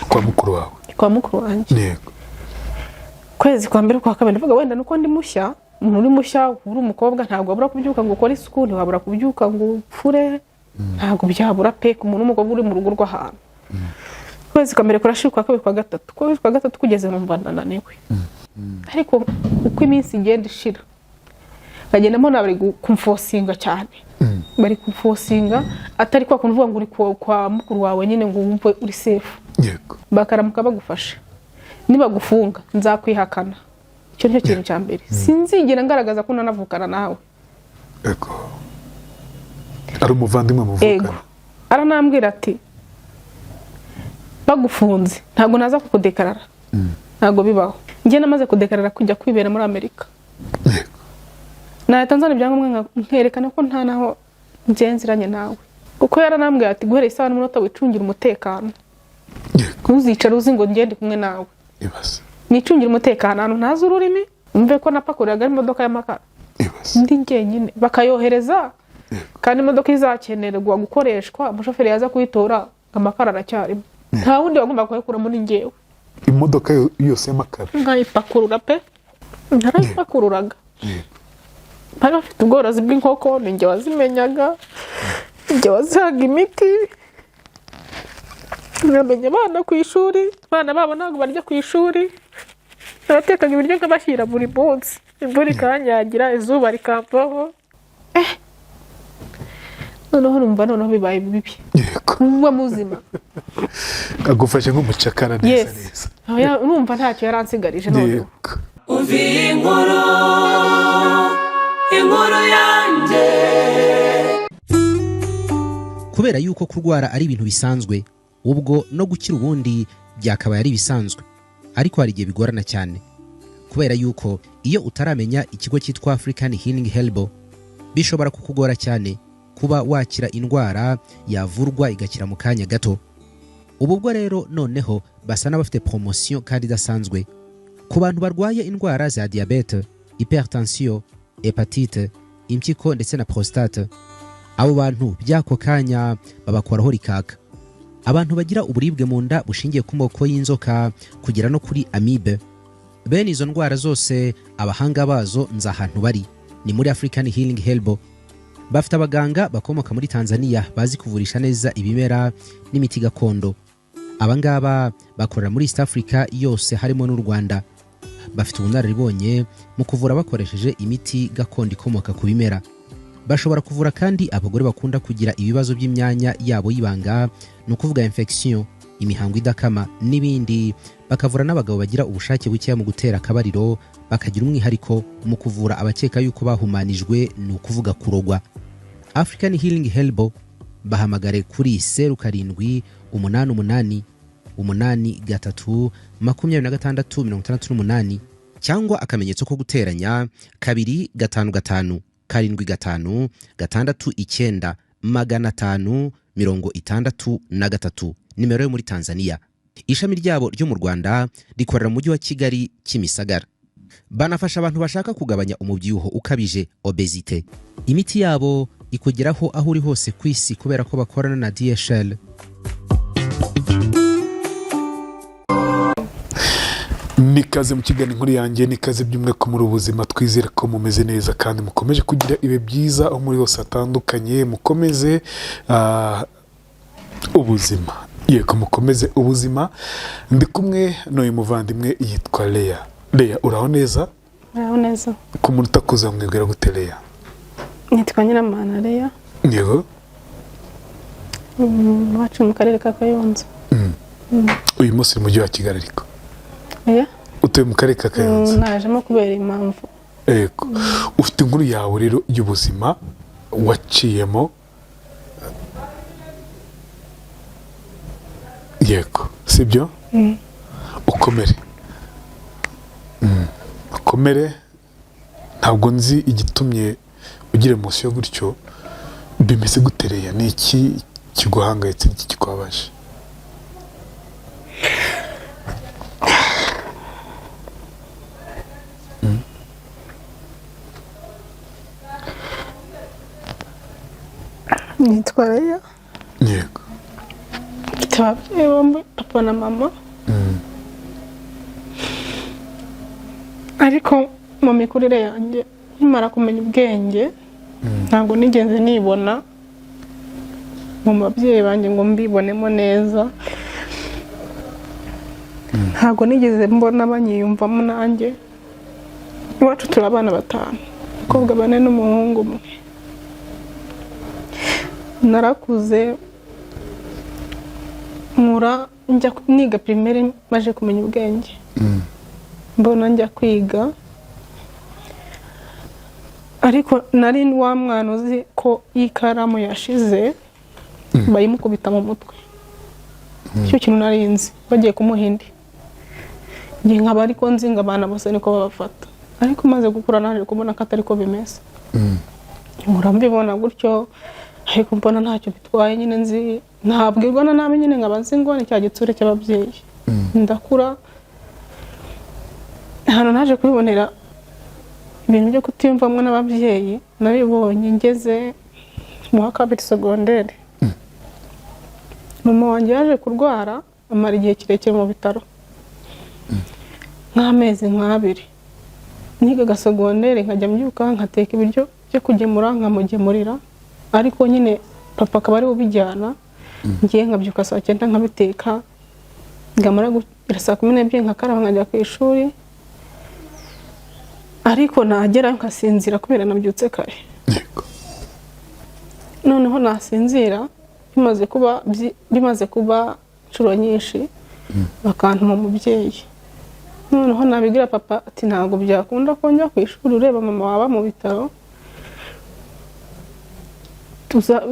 kwa mukuru wawe? Kwa mukuru wanjye. Yego. Kwezi kwa mbere kwa kabiri vuga wenda nuko ndi mushya, umuntu uri mushya uri umukobwa ntabwo abura kubyuka ngo ukore isuku, ntabwo kubyuka ngo upfure, ntabwo byabura pe ku muntu umukobwa uri mu rugo rw'ahantu. Kwezi kwa mbere kurashika kwa kabiri kwa gatatu, kwezi kwa gatatu kugeze numva ndananiwe. Ariko uko iminsi igenda ishira bagenda mbona bari kumfosinga cyane. Bari kumfosinga atari kwa kuvuga ngo uri kwa mukuru wawe nyine ngo wumve uri safe. Yego. Bakaramuka bagufasha. Niba gufunga nzakwihakana. Cyo nicyo kintu cya mbere. Sinzigera ngaragaza ko nanavukana nawe. Yego. Ari umuvandimwe muvukana. Aranambwira ati bagufunze ntabwo naza kukudekarara. Ntabwo bibaho. Ngiye namaze kudekarara kujya kwibera muri Amerika. Yego. Na Tanzania byangombwa nkerekana ko nta naho ngenziranye nawe. Kuko yaranambwira ati guhere isaha n'umunota wicungira umutekano. Yego. Uzicara uzi ngo ngende kumwe nawe. Ibase. Nicungira umutekano hano ntazi ururimi, umve ko napakuriraga imodoka y'amakara. Ibase. Ndi ngenyine bakayohereza. Kandi imodoka izakenerwa gukoreshwa, umushoferi yaza kuyitora amakara aracyarimo. Nta wundi wagomba kuyakura muri ngewe. Imodoka yose y'amakara. Ngayipakurura pe. Narayipakururaga. Bari bafite ubworozi bw'inkoko, ninjye wazimenyaga. Ninjye wazaga imiti. Namenye abana ku ishuri, abana babo ntabwo barya ku ishuri. Naratekaga ibiryo nkabashyira buri munsi. Imvura ikanyagira, izuba rikamvaho. Noneho numva noneho bibaye bibi. Yego. Uba muzima. Agufashe nk'umucakara neza neza. Numva ntacyo yaransigarije noneho. Uvi inkuru yanjye. Kubera yuko kurwara ari ibintu bisanzwe, ubwo no gukira ubundi byakabaye ari bisanzwe, ariko hari igihe bigorana cyane. Kubera yuko iyo utaramenya ikigo cyitwa African Healing Helbo, bishobora kukugora cyane kuba wakira indwara yavurwa igakira mu kanya gato. Ubwo rero noneho basa n'abafite promotion kandi idasanzwe ku bantu barwaye indwara za diabete, hypertension, hepatite, impyiko ndetse na prostate. Abo bantu byako kanya babakoraho rikaka. Abantu bagira uburibwe mu nda bushingiye ku moko y'inzoka kugera no kuri amibe. Bene izo ndwara zose abahanga bazo nza ahantu bari ni muri African Healing Helbo. Bafite abaganga bakomoka muri Tanzania bazi kuvurisha neza ibimera n'imiti gakondo. Abangaba bakorera muri East Africa yose harimo n'u Rwanda. Bafite ubunararibonye mu kuvura bakoresheje imiti gakondo ikomoka ku bimera. Bashobora kuvura kandi abagore bakunda kugira ibibazo by'imyanya yabo y'ibanga, no kuvuga infection, imihango idakama n'ibindi. Bakavura n'abagabo bagira ubushake buke mu gutera akabariro, bakagira umwihariko mu kuvura abakeka yuko bahumanijwe, no kuvuga kurogwa. African Healing Helbo bahamagare kuri 0788832668 cyangwa akamenyetso ko guteranya 255569563 nimero yo muri Tanzania. Ishami ryabo ryo mu Rwanda rikorera mu mujyi wa Kigali Kimisagara. Banafasha abantu bashaka kugabanya umubyibuho ukabije, obesite. Imiti yabo ikugeraho aho uri hose ku isi kubera ko bakorana na DHL. Nikaze mu kiganiro inkuru yanjye, nikaze byumwe ko muri ubuzima, twizere ko mumeze neza kandi mukomeje kugira ibe byiza aho muri hose atandukanye. Mukomeze ubuzima, yego mukomeze ubuzima. Ndi kumwe n'uyu muvandimwe yitwa Leah. Leah, uraho neza? Uraho neza. Ku muntu utakuza mwibwira gute Leah? Nitwa Nyiramana Leah. Yego. Wacu mu karere ka Kayonza. Uyu munsi mu mujyi wa Kigali ariko. Utuye mu karere ka Kayonza. Najemo kubera impamvu. Yego. Ufite inkuru yawe rero y'ubuzima waciyemo. Yego, sibyo? Ukomere. Ukomere. Ntabwo nzi igitumye ugira emotion gutyo. Bimeze gutereye ni iki kiguhangayitse, iki kikwabaje? Nitwa Leah. Yego. mfite ababyeyi bombi papa na mama ariko mu mikurire yanjye nkimara kumenya ubwenge ntabwo nigeze nibona mu babyeyi banjye ngo mbibonemo neza ntabwo nigeze mbona banyiyumvamo nanjye iwacu turi abana 5 abakobwa 4 n'umuhungu 1 narakuze nkura njya niga primaire maje kumenya ubwenge mbona njya kwiga ariko nari wa mwana uzi ko ikaramu yashize bayimukubita mu mutwe cyo kintu narinzi bagiye kumuhindi ngiye nkaba ariko nzinga abana bose niko babafata ariko maze gukura naje kubona ko atari ko bimeze murambibona gutyo ariko mbona ntacyo bitwaye nyine nzi ntabwirwa na nabi nyine ngabanze ngo ni cya gitsure cy'ababyeyi ndakura hano naje kubibonera ibintu byo kutiyumvamwe n'ababyeyi nabibonye ngeze mu wa 2 secondaire mama wanjye yaje kurwara amara igihe kirekire mu bitaro nk'amezi 2 niga secondaire nkajya mbyuka nkateka ibiryo byo kugemura nkamugemurira ariko nyine papa akaba ari ubijyana ngiye nkabyuka saa 9 nkabiteka ngamara saa 12 nkakaraba nkajya ku ishuri ariko nagera nkasinzira kubera nabyutse kare noneho nasinzira bimaze kuba inshuro nyinshi bakantuma umubyeyi noneho nabigira papa ati ntabwo byakunda ko njya ku ishuri ureba mama waba mu bitaro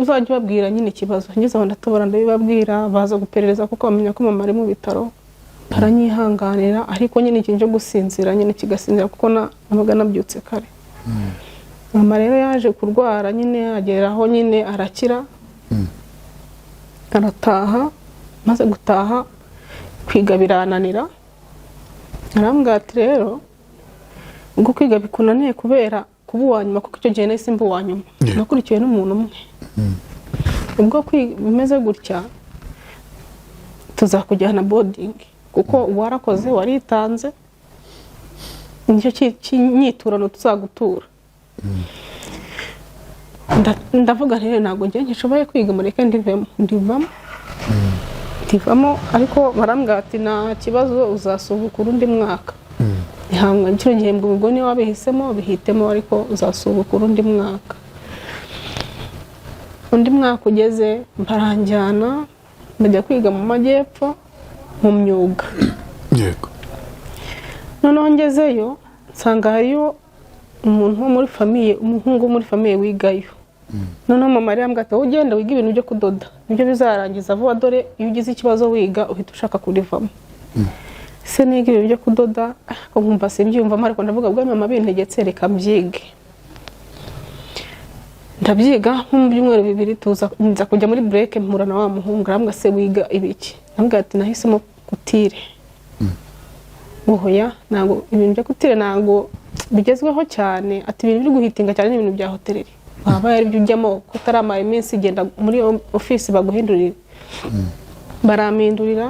uzajya babwira nyine ikibazo ngeze aho ndatobora ndabibabwira baza guperereza kuko bamenya ko mama ari mu bitaro baranyihanganira ariko nyine ikintu cyo gusinzira nyine kigasinzira kuko nabaga nabyutse kare mama rero yaje kurwara nyine ageraho nyine arakira arataha maze gutaha kwiga birananira arambwira ati rero ubwo kwiga bikunaniye kubera kuba uwanyuma kuko icyo gihe nahise mba uwanyuma nakurikiwe n'umuntu umwe ubwo bimeze gutya tuzakujyana boarding kuko warakoze waritanze nicyo kinyiturano tuzagutura ndavuga rero ntabwo ngiye ngishoboye kwiga mureke ndivamo ariko barambwira ati nta kibazo uzasubukura undi mwaka ihangwa icyo gihembwe ubwo niyo wabihisemo bihitemo ariko uzasubukura undi mwaka ugeze mbaranjyana ndajya kwiga mu majyepfo mu myuga yego noneho ngezeyo nsanga hariyo umuntu wo muri famiye umuhungu wo muri famiye wigayo noneho mama arambwira ati ugenda wiga ibintu byo kudoda nibyo bizarangiza vuba dore iyo ugize ikibazo wiga uhita ushaka kurivamo se niga ibintu byo kudoda nkumva simbyumvamo ariko ndavuga bwa mama bintegetse reka mbyige ndabyiga nko mu byumweru 2 nza kujya muri break mpura na wa muhungu arambwira se wiga ibiki ambwira ati nahisemo kutire ohoya ntago ibintu byo kutire ntago bigezweho cyane ati ibintu biri guhitinga cyane n'ibintu bya hoteleri waba ari byo ujyamo kutaramaye iminsi genda muri office baguhindurira baramindurira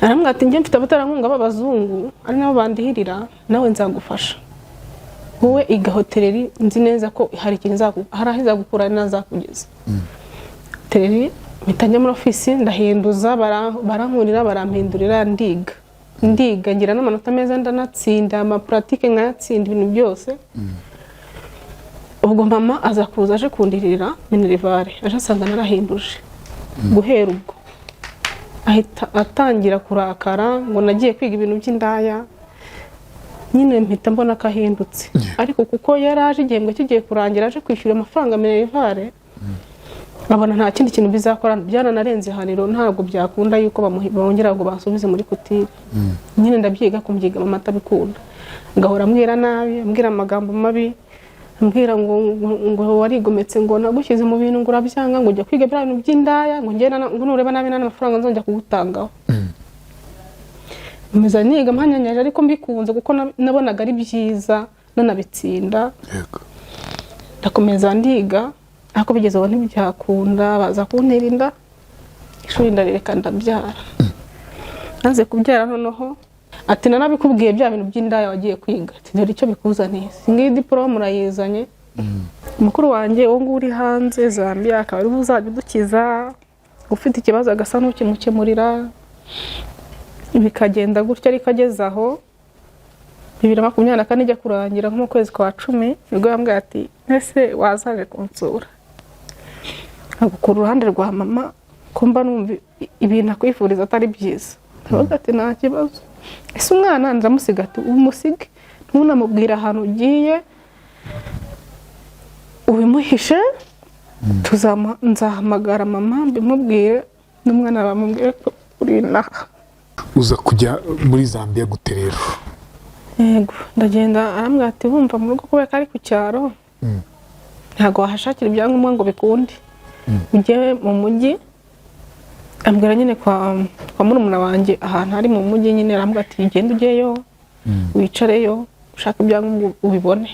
arambwira ati njye mfite abatarankunga b'abazungu ari nabo bandihirira nawe nzagufasha wowe iga hoteleri nzi neza ko hari ikintu harahiza gukura nazakugeza hoteleri mitanya muri office ndahinduza barankurira barampindurira ndiga ngira n'amanota meza ndanatsinda ama pratique nkayatsinda ibintu byose ubwo mama aza kuza aje kundirira minerivare aje asanga narahinduje guhera ubwo ahita atangira kurakara ngo nagiye kwiga ibintu by'indaya nyine mpita mbona kahindutse ariko kuko yaraje igihembwe kigiye kurangira aje kwishyura amafaranga minerivare abona nta kindi kintu bizakora byananarenze haniro ntabwo byakunda yuko bongera ngo basubize muri kutire nyine ndabyiga kumbyiga mama atabikunda ngahora ambwira nabi ambwira amagambo mabi ambwira ngo warigometse ngo nagushyize mu bintu ngo urabyanga ngo ujya kwiga bya bintu by'indaya ngo ngena ngo nureba nabi n'amafaranga nzongera kugutangaho meza niga mpanyanyaje ariko mbikunze kuko nabonaga ari byiza nanabitsinda yego ndakomeza ndiga ariko bigeze aho ntibyakunda baza kuntera inda ishuri ndareka ndabyara. Naze kubyara noneho ati nanabikubwiye bya bintu by'indaya wagiye kwiga, ati dore icyo bikuzaniye, singi diplome urayizanye. Mukuru wanjye wo nguri hanze Zambia akaba ari buzajya dukiza, ufite ikibazo agasa n'ukimukemurira, bikagenda gutya ariko ageze aho 2024 ijya kurangira nko mu kwezi kwa 10 nibwo yambwiye ati ese wazaje kunsura, agukura uruhande rwa mama kumba numva ibintu akwifuriza atari byiza. Ndavuga ati nta kibazo, ese umwana ndamusiga ati umusige ntunamubwira ahantu ugiye ubimuhishe, nzahamagara mama mbimubwire n'umwana bamubwire ko uri inaha. Uza kujya muri Zambia gute rero? Yego ndagenda arambwira ati bumva mu rugo kubera ari ku cyaro ntago wahashakira ibyangombwa ngo bikunde, ujye mu mujyi. Ambwira nyine kwa murumuna wanjye ahantu ari mu mujyi nyine, arambwira ati genda ujyeyo wicareyo ushaka ibyangombwa ubibone,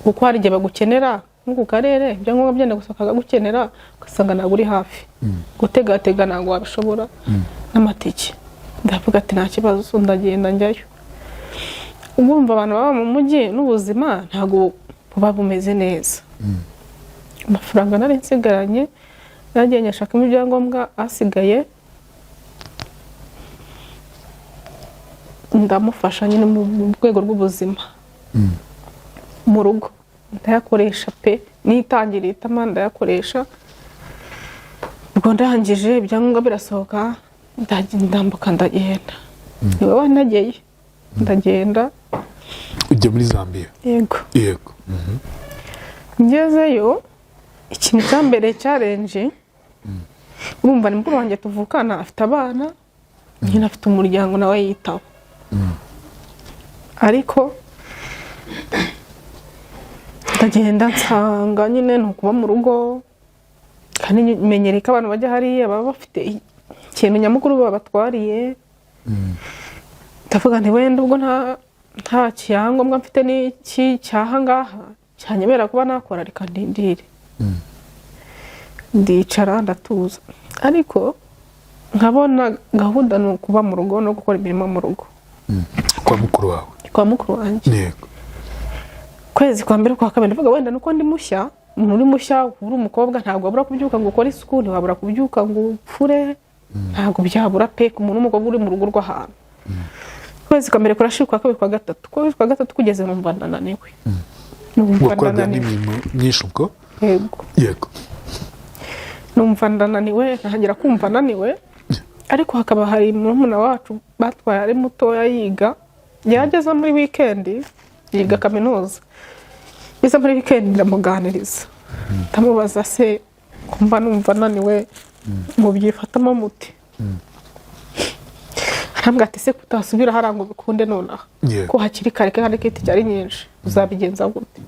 kuko hari igihe bagukenera nko ku karere ibyangombwa byenda gusaka gukenera ugasanga ntabwo uri hafi, gutegatega ntabwo wabishobora n'amatike. Ndavuga ati nta kibazo ndagenda njyayo. Ubumva abantu baba mu mujyi n'ubuzima ntabwo buba bumeze neza. Amafaranga nari nsigaranye nagiye nyashakamo ibyangombwa, asigaye ndamufasha nyine mu rwego rw'ubuzima mu rugo, ndayakoresha pe nitangiriye itama ndayakoresha. Ubwo ndangije ibyangombwa birasohoka ndambuka ndagenda. Niwe wanageye ndagenda ujya muri Zambia? Yego. Yego. Ngezeyo ikintu cyambere challenge, urumva ni mukuru wanjye tuvukana afite abana, nyine afite umuryango nawe yitaho. Ariko ndagenda nsanga nyine nukuba mu rugo, kandi menyereye ko abantu bajya hariya baba bafite ikintu nyamukuru babatwariye. Ndavuga nti wenda ubwo nta cyangombwa mfite n'iki cyaha ngaha cyanyemera kuba nakora, reka ndindire. Ndicara ndatuza, ariko nkabona gahunda ni ukuba mu rugo no gukora imirimo mu rugo. Kwa mukuru wawe? Kwa mukuru wanjye. Yego. Kwezi kwa mbere kwa kabiri ndavuga wenda nuko ndi mushya, umuntu uri mushya uri umukobwa ntabwo abura kubyuka ngo ukore isuku, ntiwabura kubyuka ngo upfure, ntabwo byabura pe ku muntu w'umukobwa uri mu rugo rw'ahantu. Kwezi kwa mbere kurashira kwa kabiri kwa gatatu, kwezi kwa gatatu kugeze numva ndananiwe. Numva ndananiwe nyinshi ubwo? Yego. Yego. Numva ndananiwe, ntangira kumva naniwe, ariko hakaba hari murumuna wacu batwaye ari mutoya yiga, yageze muri weekend yiga kaminuza. Biza muri weekend ndamuganiriza, ndamubaza se kumva numva naniwe mu byifatamo muti. Arambwira ati se kutasubira harango bikunde nonaha ko hakiri kare kandi kiti cyari nyinshi uzabigenza gute?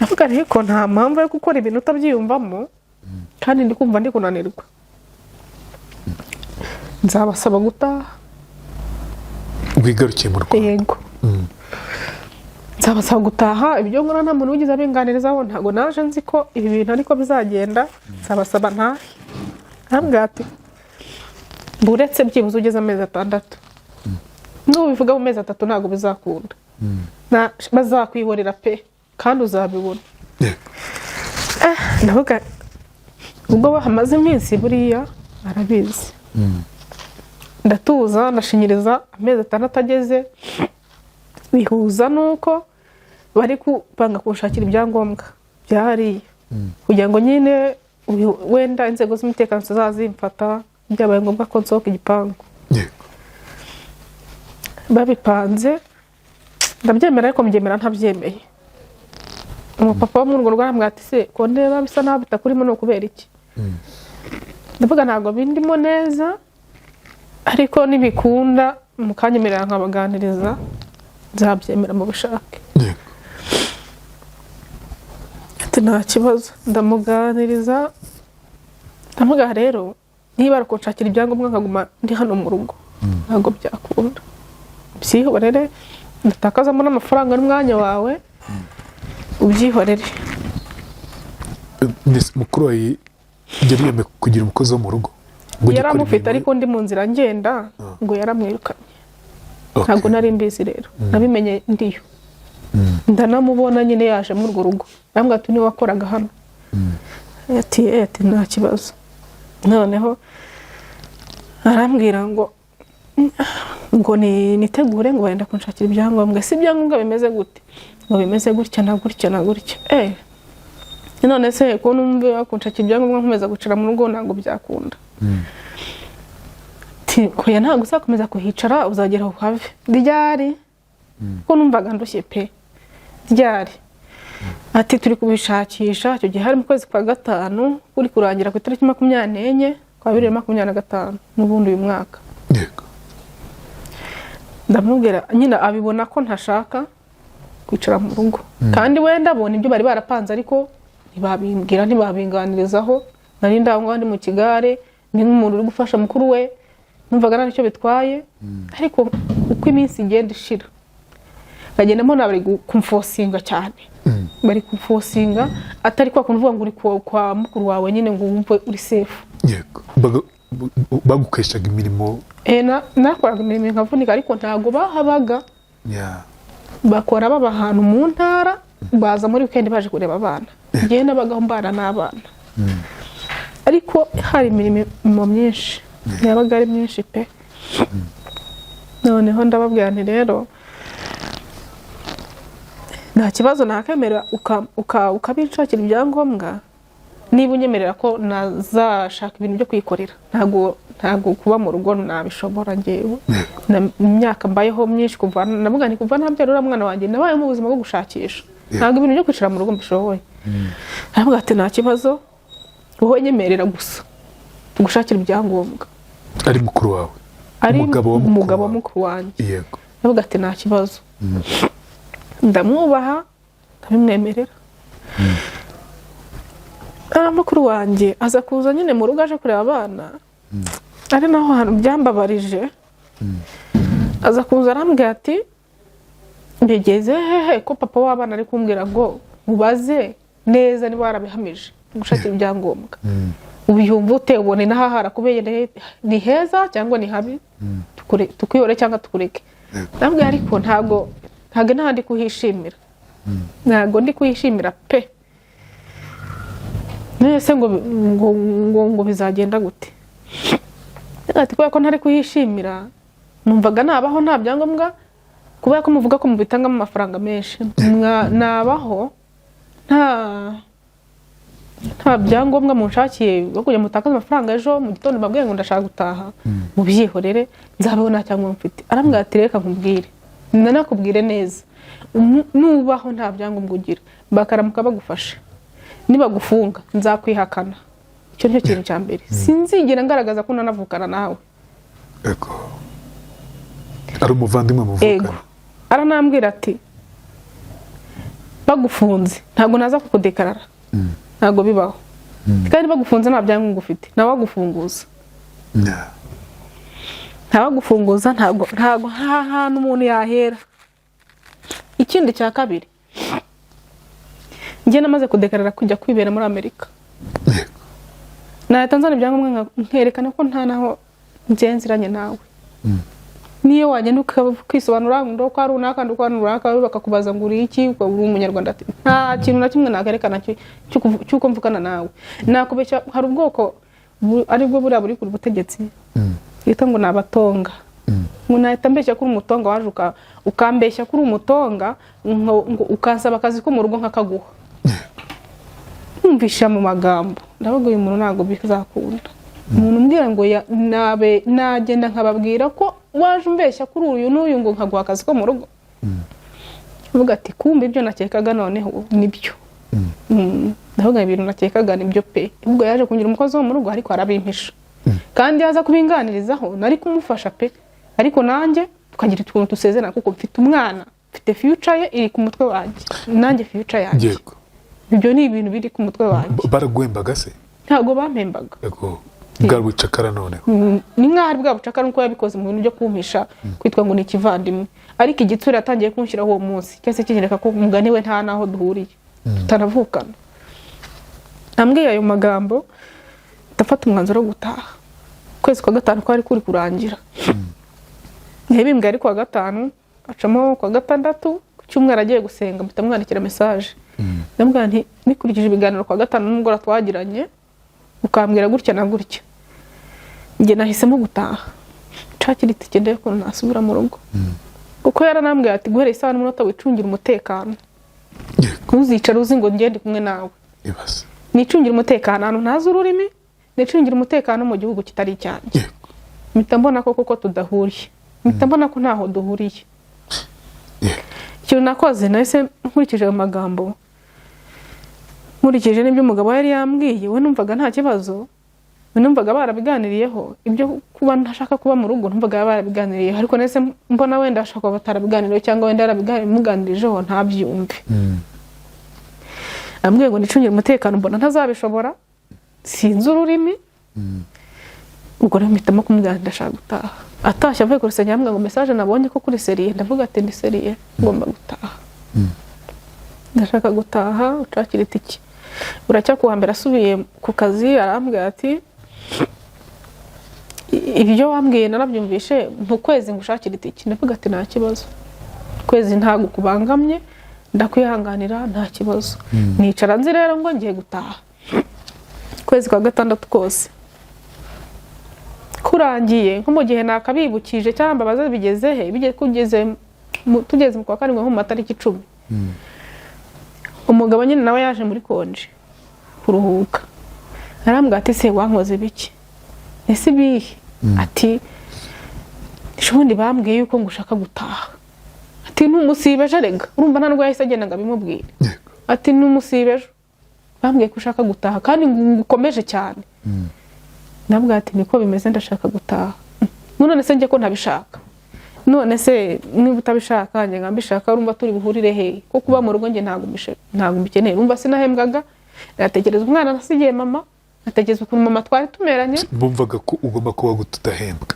Navuga ariko nta mpamvu yo gukora ibintu utabyiyumvamo kandi ndi kumva ndi kunanirwa. Nzabasaba gutaha. Wigarukiye mu Rwanda? Yego. Nzabasaba gutaha, ibyo nkora nta muntu wigize abinganirizaho, ntago naje nzi ko ibi bintu ariko bizagenda. Nzabasaba ntahe. Arambwira ati buretse byibuze ugeze amezi 6. Nubivuga mu mezi 3 ntago bizakunda. Bazakwihorera pe kandi uzabibona. Ndavuga ubwo bahamaze iminsi buriya arabizi. Ndatuza ndashinyiriza amezi 6 ageze, bihuza nuko bari kupanga kunshakira ibyangombwa byahariye kugira ngo nyine wenda inzego z'umutekano zazimfata byabaye ngombwa ko nsohoka igipangu. Babipanze ndabyemera ariko mbyemera ntabyemeye. Umupapa wo mu rugo rwambwira ati se ko ndeba bisa naho bitakurimo no kubera iki? Ndavuga ntago bindimo neza, ariko nibikunda mukanyemerera nkabaganiriza nzabyemera mu bushake. Ati nta kibazo. Ndamuganiriza, ndamuga rero niba ari kunshakira ibyangombwa nkaguma ndi hano mu rugo ntago byakunda. Byihorere ndatakazamo n'amafaranga n'umwanya wawe ubyihorere. Mukuru wawe yari yemeye kugira umukozi wo mu rugo ngo ujye gukora yaramufite imirimo ariko ndi mu nzira ngenda ngo yaramwirukanye Okay. ntabwo nari mbizi rero nabimenye ndiyo ndanamubona nyine yaje muri urwo rugo arambwira ati niwe wakoraga hano ati nta kibazo noneho arambwira ngo nitegure ngo wenda kunshakira ibyangombwa si ibyangombwa bimeze gute ngo bimeze gutya na gutya na gutya none se ko numva kunshakira ibyangombwa nkomeza gucara mu rugo ntabwo byakunda koya ntabwo uzakomeza kuhicara uzagera aho have ryari ko numvaga ndushye pe ryari ati turi kubishakisha icyo gihe hari mu kwezi kwa gatanu kuri kurangira ku itariki 24 kwa 2025 n'ubundi uyu mwaka yego ndamubwira nyine abibona ko ntashaka kwicara mu rugo kandi wenda abona ibyo bari barapanze ariko ntibabimbwira ntibabinganirizaho nari ndaho ndi mu kigare ni nk'umuntu uri gufasha mukuru we numvaga nta nicyo bitwaye ariko uko iminsi igenda ishira bagenda mbona bari kumfosinga cyane bari kumfosinga atari kwa kuvuga ngo uri kwa mukuru wawe nyine ngo wumve uri safe yego bagukeshaga imirimo nakoraga imirimo nkavunika ariko ntago bahabaga bakora baba ahantu mu ntara baza muri weekend baje kureba abana ngiye nabagaho mbana n'abana ariko hari imirimo myinshi yabaga ari myinshi pe noneho ndababwira nti rero nta kibazo nakemera ukabinshakira ibyangombwa niba unyemerera ko nazashaka ibintu byo kwikorera ntago kuba mu rugo nabishobora ngewe imyaka mbayeho myinshi kuva navuga nti kuva ntabyarura mwana wanjye nabaye mu buzima bwo gushakisha ntago ibintu byo kwicara mu rugo mbishoboye aravuga ati nta kibazo wowe nyemerera gusa tugushakira ibyangombwa ari mukuru wawe ari umugabo wa mukuru wanjye yego aravuga ati nta kibazo ndamwubaha ndabimwemerera mukuru wanjye aza kuza nyine mu rugo aje kureba abana ari naho hantu byambabarije aza kuza arambwira ati mbigeze hehe ko papa w'abana ari kumbwira ngo ubaze neza niba warabihamije gushakira ibyangombwa ubiyumva ute ubone naho harakubeye ni heza cyangwa ni habi tukuyore cyangwa tukureke ndabwira ariko ntago ntandi kuhishimira ntago ndi kuhishimira pe nese ngo bizagenda gute ati kubera ko ntari kuhishimira numvaga nabaho nta byangombwa kubera ko muvuga ko mubitangamo amafaranga menshi nabaho nta byangombwa munshakiye bwo kujya mutakaza amafaranga ejo mu gitondo mbabwiye ngo ndashaka gutaha mubyihorere nzabeho nta cyangwa mfite arambwira ati reka nkubwire nanakubwire neza nubaho nta byangombwa ugira bakaramuka bagufasha nibagufunga nzakwihakana icyo nicyo kintu cya mbere sinzigera ngaragaza ko nanavukana nawe ego ari umuvandimwe muvukana aranambwira ati bagufunze ntabwo naza kukudekarara ntabwo bibaho kandi bagufunze nta byangombwa ufite ntawagufunguza ntago hantu umuntu yahera ikindi cya kabiri njye namaze kudekarara kujya kwibera muri Amerika na Tanzania ibyangombwa nkerekana ko nta naho ngenziranye nawe niyo wagenda ukwisobanura ngo ko ari unaka ndo kwa runaka bakakubaza ngo uri iki uri umunyarwanda nta kintu na kimwe nagerekana cyuko mvukana nawe nakubeshya hari ubwoko ari bwo buri ku butegetsi yita ngo nabatonga ngo nahita mbeshya kuri umutonga waje ukambeshya kuri umutonga ngo ukansaba akazi ko mu rugo nkakaguha umvisha mu magambo ndavuga uyu muntu ntago bizakunda umuntu umbwira ngo nagenda nkababwira ko waje umbeshya kuri uyu n'uyu ngo nkaguha akazi ko mu rugo uvuga ati kumbe ibyo nakekaga noneho nibyo ndavuga ibintu nakekaga nibyo pe ubwo yaje kungira umukozi wo mu rugo ariko arabimpisha kandi yaza kubinganirizaho nari kumufasha pe ariko nanjye tukagira utuntu dusezerana kuko mfite umwana mfite future ye iri ku mutwe wanjye nanjye future yanjye ibyo ni ibintu biri ku mutwe wanjye baragwembaga se ntago bampembaga ego bwa bucakara noneho ni nk'aho bwa bucakara nuko yabikoze mu bintu byo kumpisha kwitwa ngo ni ikivandimwe ariko igitsura yatangiye kunshyiraho uwo munsi cyose kinyereka ko umugani we nta naho duhuriye tutanavukana ambwiye ayo magambo afata umwanzuro wo gutaha. Kwezi kwa gatanu kwari kuri kurangira, ntibimbwe ari kwa gatanu, acamo kwa gatandatu, ku cyumweru agiye gusenga mpita mwandikira message, ndamubwira nti nikurikije ibiganiro kwa gatanu n'umugora twagiranye ukambwira gutya na gutya, njye nahisemo gutaha nshakira itike ndebe ko nasubira mu rugo. Kuko yaranambwiye ati guhera isaha n'umunota wicungira umutekano, ntuzicara uzi ngo ngende kumwe nawe. Nicungira umutekano ahantu ntazi ururimi, nicungira umutekano mu gihugu kitari cyanjye. Mpita mbona ko kuko tudahuriye, mpita mbona ko ntaho duhuriye. Ikintu nakoze nahise nkurikije ayo magambo, nkurikije n'ibyo umugabo yari yambwiye, we numvaga nta kibazo, we numvaga barabiganiriyeho. Ibyo kuba ntashaka kuba mu rugo numvaga barabiganiriyeho, ariko nahise mbona wenda ashaka kuba batarabiganiriyeho cyangwa wenda yarabiganirijeho ntabyumve. Ambwiye ngo nicungire umutekano, mbona ntazabishobora, sinzi ururimi. Ubwo rero mpitamo kumubwira ndashaka gutaha. Atashye avuye ku rusengero ambwira ngo message nabonye ko kuri seriye, ndavuga ati ndi seriye, ngomba gutaha. Ndashaka gutaha, ucakira itike. Buracya kuwa mbere asubiye ku kazi arambwira ati ibyo wambwiye narabyumvishe, ntukwezi ngushakira itike. Ndavuga ati nta kibazo, kwezi ntago kubangamye, ndakwihanganira nta kibazo. Nicara nzi rero ngo ngiye gutaha. Kwezi kwa gatandatu kose kurangiye, nko mu gihe nakabibukije cyangwa baza bigeze he, tugeze mu kwa karindwi nko mu matariki 10. Umugabo nyine nawe yaje muri konje kuruhuka, arambwira ati se wankoze biki? Ese bihe? Ati shubundi bambwiye yuko ngushaka gutaha. Ati numusibeje rega, urumva nta nubwo yahise agenda ngo abimubwire. Ati numusibeje bambwiye ko ushaka gutaha kandi ngukomeje cyane. Nabwo ati niko bimeze, ndashaka gutaha. None se njye ko ntabishaka, none se niba utabishaka njye ngambishaka, urumva turi buhurire he? Ko kuba mu rugo njye ntago mbikeneye. Urumva sinahembwaga, natekereza umwana nasigiye mama, natekereza ukuntu mama twari tumeranye. Bumvaga ko ugomba kuba gutahembwa,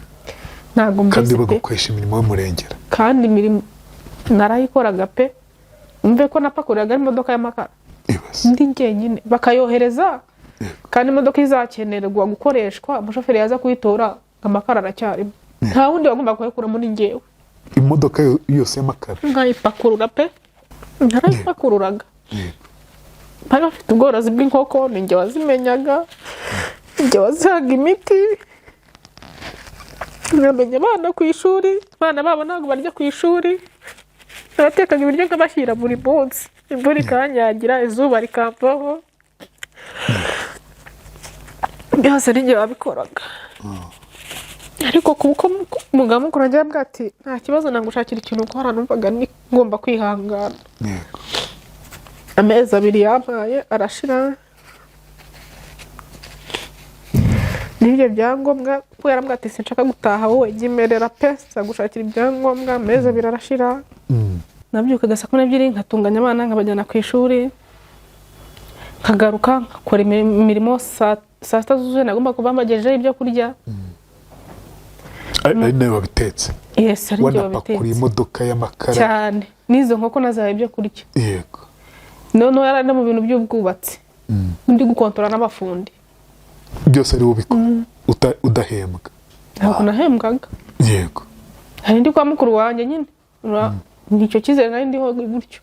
ntago mbese kandi bagakoresha imirimo y'umurengera. Kandi imirimo narayikoraga pe, umve ko napakuriraga imodoka y'amakara ndi njyenyine, bakayohereza kandi imodoka izakenerwa gukoreshwa, umushoferi yaza kuyitora amakara aracyarimo, nta wundi wagomba kuyikuramo ni njyewe. Imodoka yose y'amakara nkayipakurura pe, narayipakururaga. Bari bafite ubworozi bw'inkoko, ni njye wazimenyaga, njye wazihaga imiti, nkamenya abana ku ishuri, abana babo ntabwo barya ku ishuri, nabatekaga ibiryo nkabashyira buri munsi, imvura ikanyagira, izuba rikavaho, byose ni njye wabikoraga. Ariko kuko umugabo mukuru agira ambwira ati nta kibazo, nangushakira ikintu ukora, numvaga ngomba kwihangana. Amezi 2 yampaye arashira, nibyo byangombwa ko yarambwira ati sinshaka gutaha, wowe gimerera pe, sagushakira ibyangombwa. Amezi 2 arashira, nabyukaga saa 12 nkatunganya abana nkabajyana ku ishuri, nkagaruka nkakora imirimo saa 6 zuzuye nagomba kuba mbagejeje ibyo kurya. Ari nawe wabitetse? Yes, ari njye wabitetse. Wanapakuriye imodoka y'amakara cyane, nizo nkoko nazaye ibyo kurya. Yego. None yarari mu bintu by'ubwubatsi, ndi gukontora n'abafundi, byose ari ubiko udahembwa. Ntabwo nahembwaga. Yego. Hari ndi kwa mukuru wanjye nyine, nicyo kizere nari ndiho gutyo.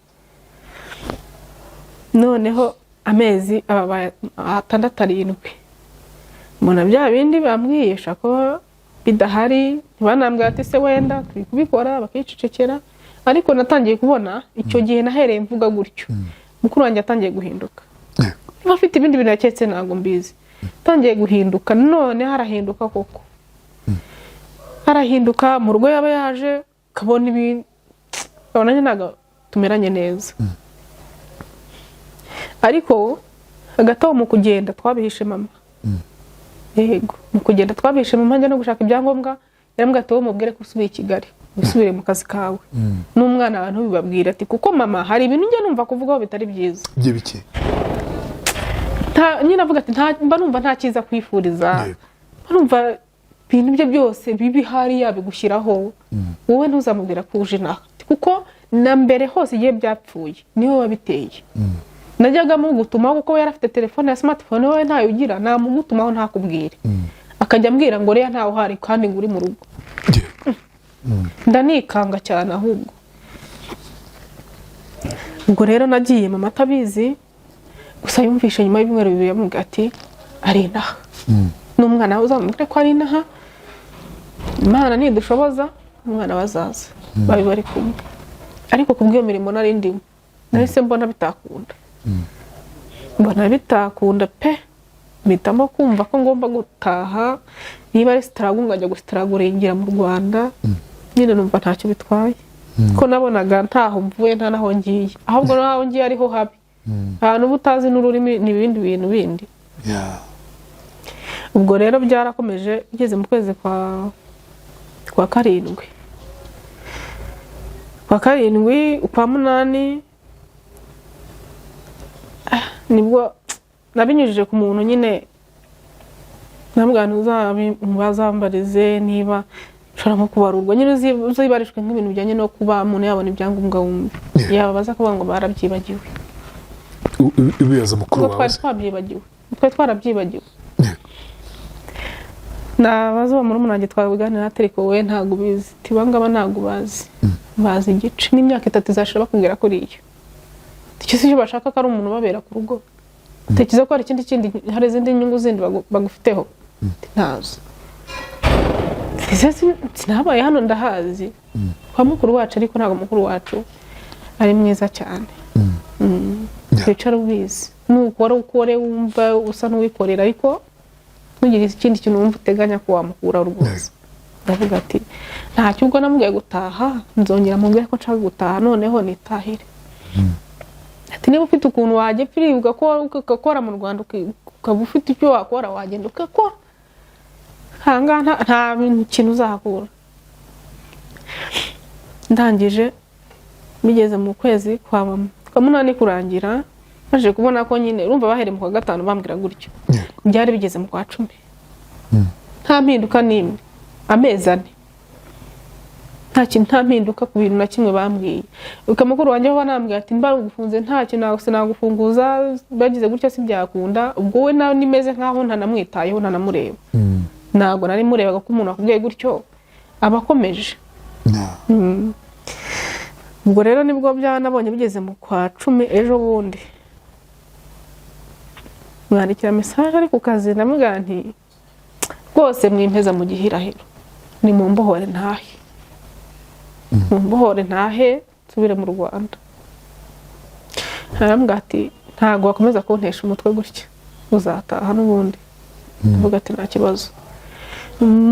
Noneho amezi aba 6-7, mbona bya bindi bambwiye shako bidahari, banambwira ati se wenda turi kubikora, bakicecekera. Ariko natangiye kubona icyo gihe nahereye mvuga gutyo, mukuru wanjye atangiye guhinduka. Bafite ibindi bintu yaketse ntabwo mbizi, tangiye guhinduka. None harahinduka koko, harahinduka. Mu rugo yaba yaje kabona ibintu, abona nyine ntabwo tumeranye neza. Ariko hagataho mu kugenda twabihishe mama. Yego, mu kugenda twabihishe mama, njya no gushaka ibyangombwa, yarambwira ati wowe mubwire ko usubiye i Kigali, usubire mu kazi kawe. N'umwana abantu bibabwira ati kuko mama hari ibintu njye numva kuvugaho bitari byiza. Bye biki? Nyine avuga ati mba numva nta cyiza kwifuriza, numva ibintu bye byose bibi hari yabigushyiraho, wowe ntuzamubwira ko uje naha, kuko na mbere hose igihe byapfuye niwe wabiteye. najyaga mugutumaho kuko yari afite telefone ya smartphone we ntayo ugira namugutumaho ntakubwire akajya ambwira ngo reya ntawe uhari kandi ngo uri mu rugo ndanikanga cyane ahubwo ubwo rero nagiye mama atabizi gusa yumvishe nyuma y'ibyumweru bibiri yamubwira ati ari inaha n'umwana we uzamubwire ko ari inaha Imana nidushoboza umwana bazaza babi bari kumwe ariko kubw'iyo mirimo nari ndimo nahise mbona bitakunda mbona bitakunda pe mpitamo kumva ko ngomba gutaha niba ari sitaragu ngajya gusitaraguringira mu Rwanda nyine numva ntacyo bitwaye ko nabonaga ntaho mvuye nta naho ngiye ahubwo naho ngiye ariho habi ahantu butazi n'ururimi n'ibindi bintu bindi ubwo rero byarakomeje ngeze mu kwezi kwa karindwi ukwa munani nibwo nabinyujije ku muntu nyine namugana bazambarize niba ushobora nko kubarurwa nyine uzibarishwe nk'ibintu bijyanye no kuba umuntu yabona ibyangombwa wumva yaba baza kuvuga ngo barabyibagiwe ibibazo mukuru wawe twari twarabyibagiwe nabaza uwo murumuna wanjye twabiganira ariko we ntabwo ubizi tibangaba ntabwo bazi igice n'imyaka 3 izashira bakubwira kuri iyo icyo bashaka ko ari umuntu babera ku rugo tekiza ko hari ikindi hari izindi nyungu zindi bagufiteho ntazo sinabaye hano ndahazi kwa mukuru wacu ariko ntabwo mukuru wacu ari mwiza cyane kwicara ubizi nukora ukore wumva usa n'uwikorera ariko nugira ikindi kintu wumva uteganya ko wamukura rwose ndavuga ati ntacyo ubwo namubwiye gutaha nzongera mubwire ko nshaka gutaha noneho nitahire ati niba ufite ukuntu wajye piri ugakora mu Rwanda ukaba ufite icyo wakora wagenda ukakora hanga nta kintu uzakura ndangije bigeze mu kwezi kwa munani kurangira baje kubona ko nyine urumva bahere mu kwa gatanu bambwira gutyo byari bigeze mu kwa 10 nta mpinduka nimwe amezi 4 nta mpinduka ku bintu na kimwe bambwiye ukamukuru wanjye banambwiye ati mba ugufunze nta kintu nagufunguza bagize gutyo si byakunda ubwo we nawe nimeze nkaho ntanamwitayeho ntanamureba ntago nari murebaga ko umuntu akubwiye gutyo abakomeje ubwo rero nibwo byanabonye bigeze mu kwa 10 ejo bundi mwandikira message ari ku kazi ndamubwira nti rwose mwimpeza mu gihirahiro ni mu mbohore ntahe nsubire mu Rwanda arambwira ati ntago wakomeza kuntesha umutwe gutya uzataha n'ubundi ndavuga ati nta kibazo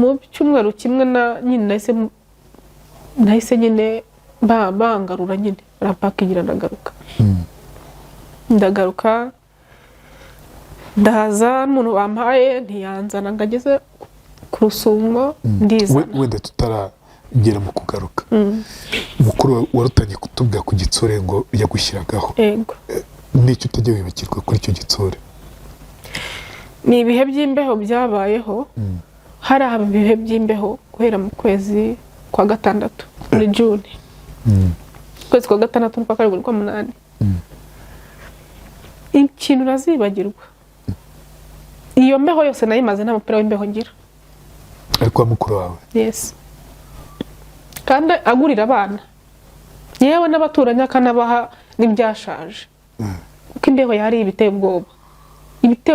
mu cyumweru kimwe na nyine nahise nyine bangarura nyine rapakigira ndagaruka ndaza umuntu bampaye ntiyanzana ngageze ku Rusumo ndizana wenda tutaragera mu kugaruka mukuru warutanye kutubwira ku Gitsore ngo yagushyiragaho yego n'icyo utajya wibakirwa kuri icyo Gitsore ni ibihe by'imbeho byabayeho hari ibihe by'imbeho guhera mu kwezi kwa 6 muri June kwezi kwa 6 n'ukwa 7 kwa 8 ikintu nazibagirwa iyo mbeho yose nayimaze nta mupira w'imbeho ngira ariko mukuru wawe yes kandi agurira abana yewe n'abaturanye akanabaha n'ibyashaje kuko imbeho yari ibiteye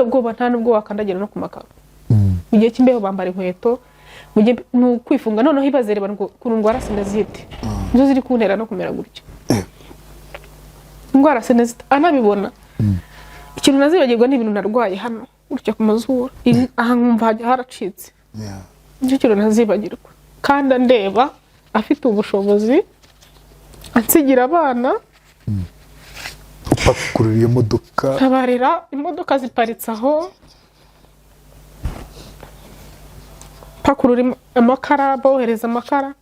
ubwoba nta nubwo wakandagira no ku makaro mu gihe cy'imbeho bambara inkweto mu gihe kwifunga noneho ibazereba ngo kurundwara sinazite nizo ziri kuntera no kumera gutyo indwara sinazite anabibona ikintu nazibagirwa n'ibintu narwaye hano gutya ku mazuru aha nkumva haracitse nicyo kintu nazibagirwa kandi ndeba afite ubushobozi ansigira abana upakurura iyo modoka tabarira imodoka ziparitse aho pakurura amakara bohereza amakara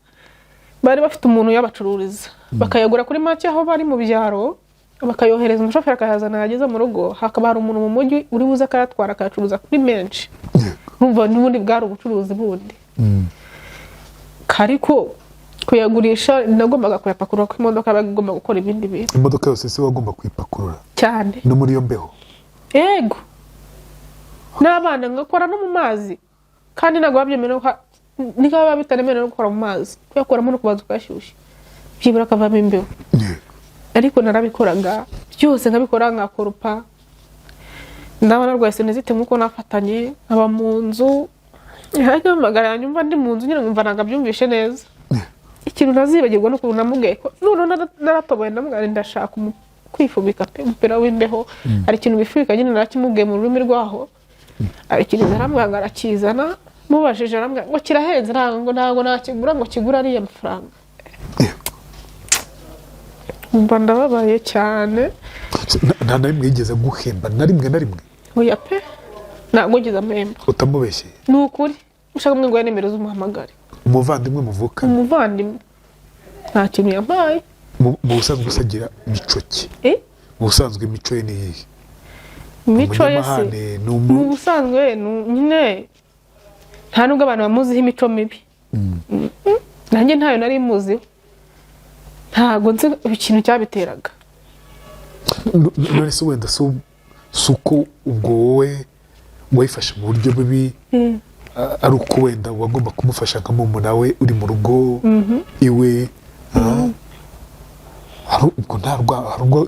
bari bafite umuntu yabacururiza bakayagura kuri make aho bari mu byaro bakayohereza umushoferi akayazana yageze mu rugo hakaba hari umuntu mu mujyi uri buze akayatwara akayacuruza kuri menshi numva n'ubundi bwari ubucuruzi bundi kariko kuyagurisha nagombaga kuyapakurura ko imodoka yabaga igomba gukora ibindi bintu. Imodoka yose se wagomba kuyipakurura Cyane. no muri iyo mbeho? Yego. N'abana ngakora no mu mazi. Kandi ntabwo babyemera ko niba bitaremerera gukora mu mazi. Kuyakoramo no kubanza ukayashyushya. Byibura kavamo imbeho. Ariko narabikoraga byose nkabikora nkakoropa. Ndabona rwose nezite nkuko nafatanye aba mu nzu. Hajya magara nyumva ndi mu nzu nyine ngumva nagabyumvishe neza. Ikintu ntazibagirwa no kuntu namubwiye ko none naratoboye ndamugana ndashaka kwifubika pe umupira w'imbeho. Ari ikintu bifurika nyine narakimubwiye mu rurimi rwaho. Ari ikintu naramwanga arakizana mubajije aramwanga ngo kirahenze ntabwo nakigura ngo kigura ari amafaranga. Umva ndababaye cyane. Nta na rimwe yigeze guhemba na rimwe? Oya pe ntabwo ngize amahembe. Utamubeshye? Ni ukuri ushaka mwe ngo ya nimero z'umuhamagare. Umuvandimwe muvuka? Umuvandimwe nta kintu yampaye. Mu busanzwe usagira mico ki? Mu busanzwe mico ye ni iyihe? Mico ye se mu busanzwe nyine nta nubwo abantu bamuziho imico mibi. Nanjye ntayo nari muziho. Ntago nzi ikintu cyabiteraga. None se wenda suko ubwo wowe wayifashe mu buryo bubi ari uko wenda wagomba kumufasha nka mumuna we uri mu rugo iwe ubwo nta rwango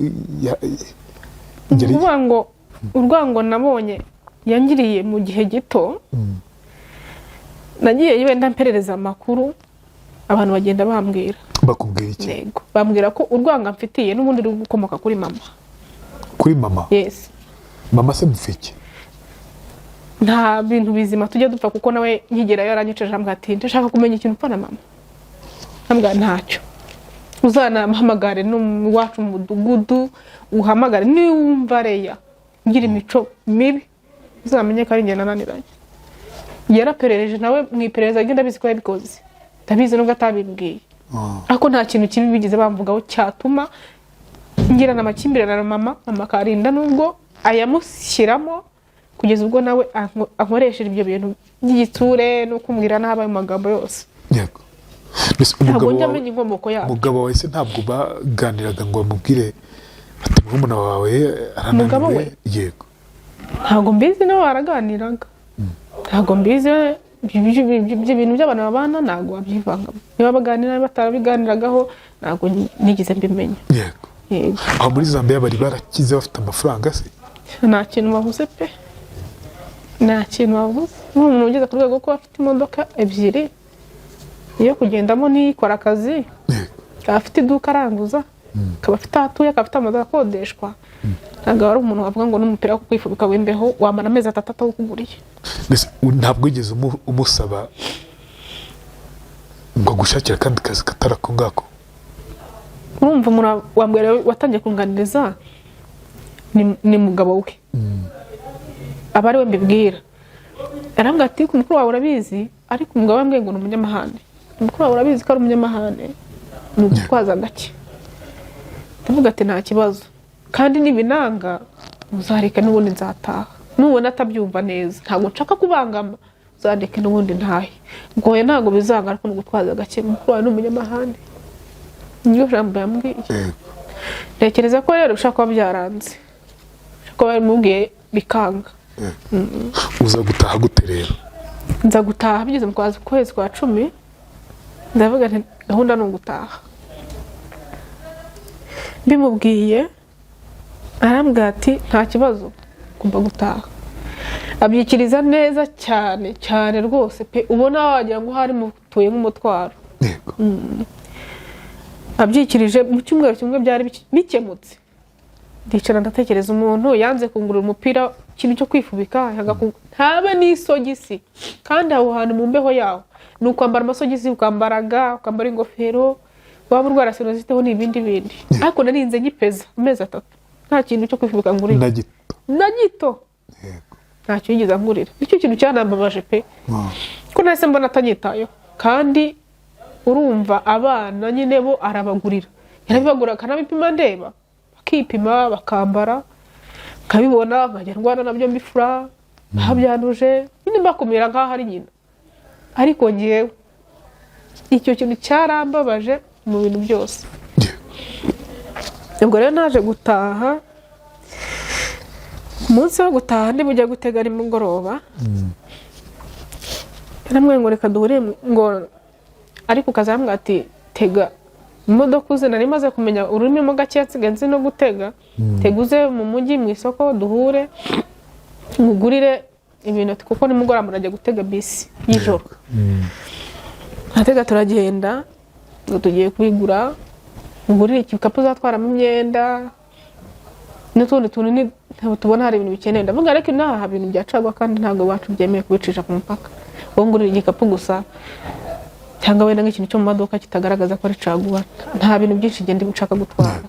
ngo urwango nabonye yangiriye mu gihe gito. Nagiye wenda mperereza amakuru abantu bagenda bambwira. Bakubwira iki? Yego bambwira ko urwanga mfitiye n'ubundi ruri gukomoka kuri mama. Kuri mama? Yes. Mama se mufiki? Nta bintu bizima tujya dupfa kuko nawe nkigera yaranyiceje ambwa ati ndashaka kumenya ikintu upfa na mama. Ambwa ntacyo. Uzanamuhamagare n'uwacu mu mudugudu uhamagare niwumva reya ngira imico mibi uzamenye ko ari njye nananiranye. Yaraperereje nawe mwiperereza agenda bizi ko yabikoze. Ndabizi nubwo atabimbwiye. Ako nta kintu kibi bigize bamvugaho cyatuma ngira n'amakimbirana na mama karinda nubwo ayamushyiramo kugeza ubwo nawe ankoresheje ibyo bintu by'igitsure no kumwira n'abaye mu magambo yose. Yego. Umugabo wawe se ntabwo baganiraga ngo bamubwire ati murumuna wawe arananiwe? Yego. Ntabwo mbizi nawe araganiraga. Ntabwo mbizi ibintu by'abantu babana ntabwo babyivangamo. Niba baganira batarabiganiragaho ntabwo nigeze mbimenya. Yego. Aho muri Zambia bari barakize bafite amafaranga se? Nta kintu bavuze pe. Nta kintu bavuze. Umuntu ugeze ku rwego ko afite imodoka ebyiri iyo kugendamo n'ikora akazi. Afite iduka aranguza. Akaba afite atuye, akaba afite amazu akodeshwa. Ntabwo ari umuntu wavuga ngo n'umupira wo kwifubika w'imbeho wamara amezi 3 atawukuguriye. Ntabwo ugeze umusaba ngo gushakira kandi kazi katarako ngako? Urumva umuntu wambwira watangiye kunganiriza ni mugabo we. Abari we mbibwira. Arambwira ati ku mukuru wawe urabizi ariko umugabo wambwiye ngo ni umunyamahane. Umukuru wawe urabizi ko ari umunyamahane. Ni gutwaza gake. Ndavuga ati nta kibazo. Kandi nibinanga uzareka n'ubundi nzataha. Nubona atabyumva neza ntabwo nshaka kubangama uzandeke n'ubundi ntahe. Ngoye ntabwo bizanga ariko no gutwaza gake mukuru wawe n'umunyamahane. Niyo jambo yambwiye. Ntekereza ko rero ushaka kuba byaranze. Ushaka bari mubwiye bikanga. Uza gutaha gute rero? Nza gutaha bigeze mu kwezi kwa 10. Ndavuga nti gahunda no gutaha. Bimubwiye arambwira ati nta kibazo kumva gutaha. Abyikiriza neza cyane rwose pe ubona wagira ngo hari mutuye nk'umutwaro. Yego. Abyikirije mu cyumweru kimwe byari bikemutse. Ndicara ndatekereza umuntu yanze kungurira umupira kintu cyo kwifubika ntabe n'isogisi kandi aho hantu mu mbeho yawo nuko ambara amasogisi ukambaraga ukambara ingofero waba urwara sinoziteho n'ibindi bindi. Ariko narinze ngipeza amezi 3 nta kintu cyo kwifubika ngurira na gito. Yego. Nta cyo yigeze ngurira. Icyo kintu cyanambabaje pe. Ko nase mbona atanyitayo kandi urumva abana nyine bo arabagurira. Yarabibagura kanabipima ndeba. Bakipima bakambara kabibona nkajya ndwana nabyo mbifura babyanduje nyine bakumira nkaho ari nyina. Ariko ngiyewe icyo kintu cyarambabaje mu bintu byose. Ubwo rero naje gutaha, umunsi wo gutaha ndi bujya gutega ari mugoroba, yaramwe ngo reka duhure, ngo ariko ukazambwa ati tega imodoka uze, nari maze kumenya ururimi mo gake nsigaye nzi no gutega, tega uze mu mujyi mu isoko duhure ngugurire ibintu, kuko nimugoroba murajya gutega bisi y'ijoro. Atega turagenda ngo tugiye kwigura, ngurire igikapu zatwaramo imyenda n'utundi tuntu tubona hari ibintu bikeneye. Ndavuga ariko inaha ibintu byacagwa kandi ntabwo iwacu byemeye kubicisha ku mupaka. Wowe ngurire igikapu gusa, cyangwa wenda nk'ikintu cyo mu maduka kitagaragaza ko ari caguwa, nta bintu byinshi ngenda nshaka gutwara.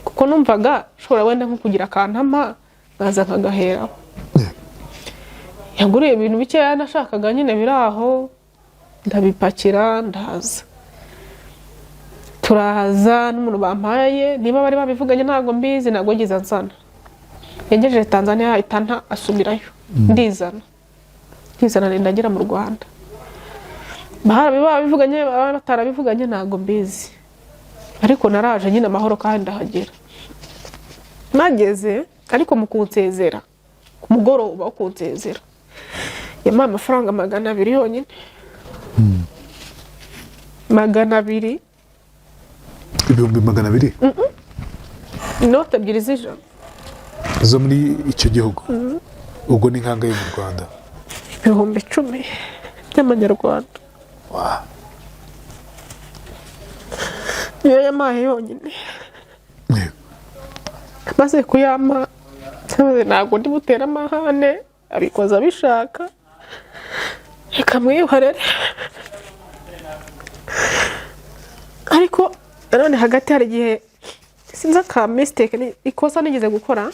Kuko numvaga shobora wenda nko kugira akantama ngaza nkagaheraho. Yaguriye ibintu bikeya nashakaga nyine biraho, ndabipakira ndaza. Turaza n'umuntu bampaye, niba bari babivuganye ntago mbizi, nago ngize nsana. Yagejeje Tanzania itanta asubirayo. Ndizana ndagira mu Rwanda. Bahara babivuganye batarabivuganye ntago mbizi. Ariko naraje nyine amahoro kandi ndahagera. Nageze ariko mu kunsezera, ku mugoroba wo kunsezera, yampaye amafaranga 200 yonyine. 200. Ibihumbi 200? Inote 2 z'ijana zo muri icyo gihugu. Ubwo ni nkanga yo mu Rwanda? Ibihumbi 10 by'amanyarwanda. Wow. Iyo yampaye yonyine. Maze kuyama, ntabwo ndi butera amahane, abikoza bishaka, reka mwihorere. Ariko none hagati hari igihe sinza ka mistake ikosa nigeze gukora,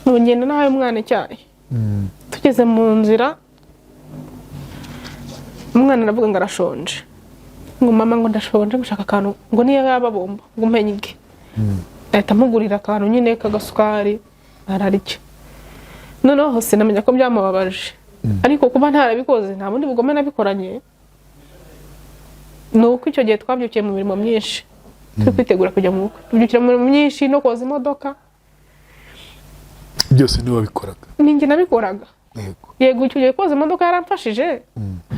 ngenda nawe umwana icyayi. Tugeze mu nzira, umwana aravuga ngo arashonje, ngo mama ngo ndashonje gushaka akantu, ngo niyo yaba bomba ngo mpenyige. Ahita amugurira akantu nyine kagasukari ararya. Noneho hose namenya ko byamubabaje, ariko kuba ntarabikoze nta bundi bugome nabikoranye. Nuko icyo gihe twabyukiye mu mirimo myinshi, turi kwitegura kujya mu bukwe, tubyukira mu mirimo myinshi no koza imodoka. Byose niwe wabikoraga? Ninjye nabikoraga. Yego icyo gihe koza imodoka yaramfashije,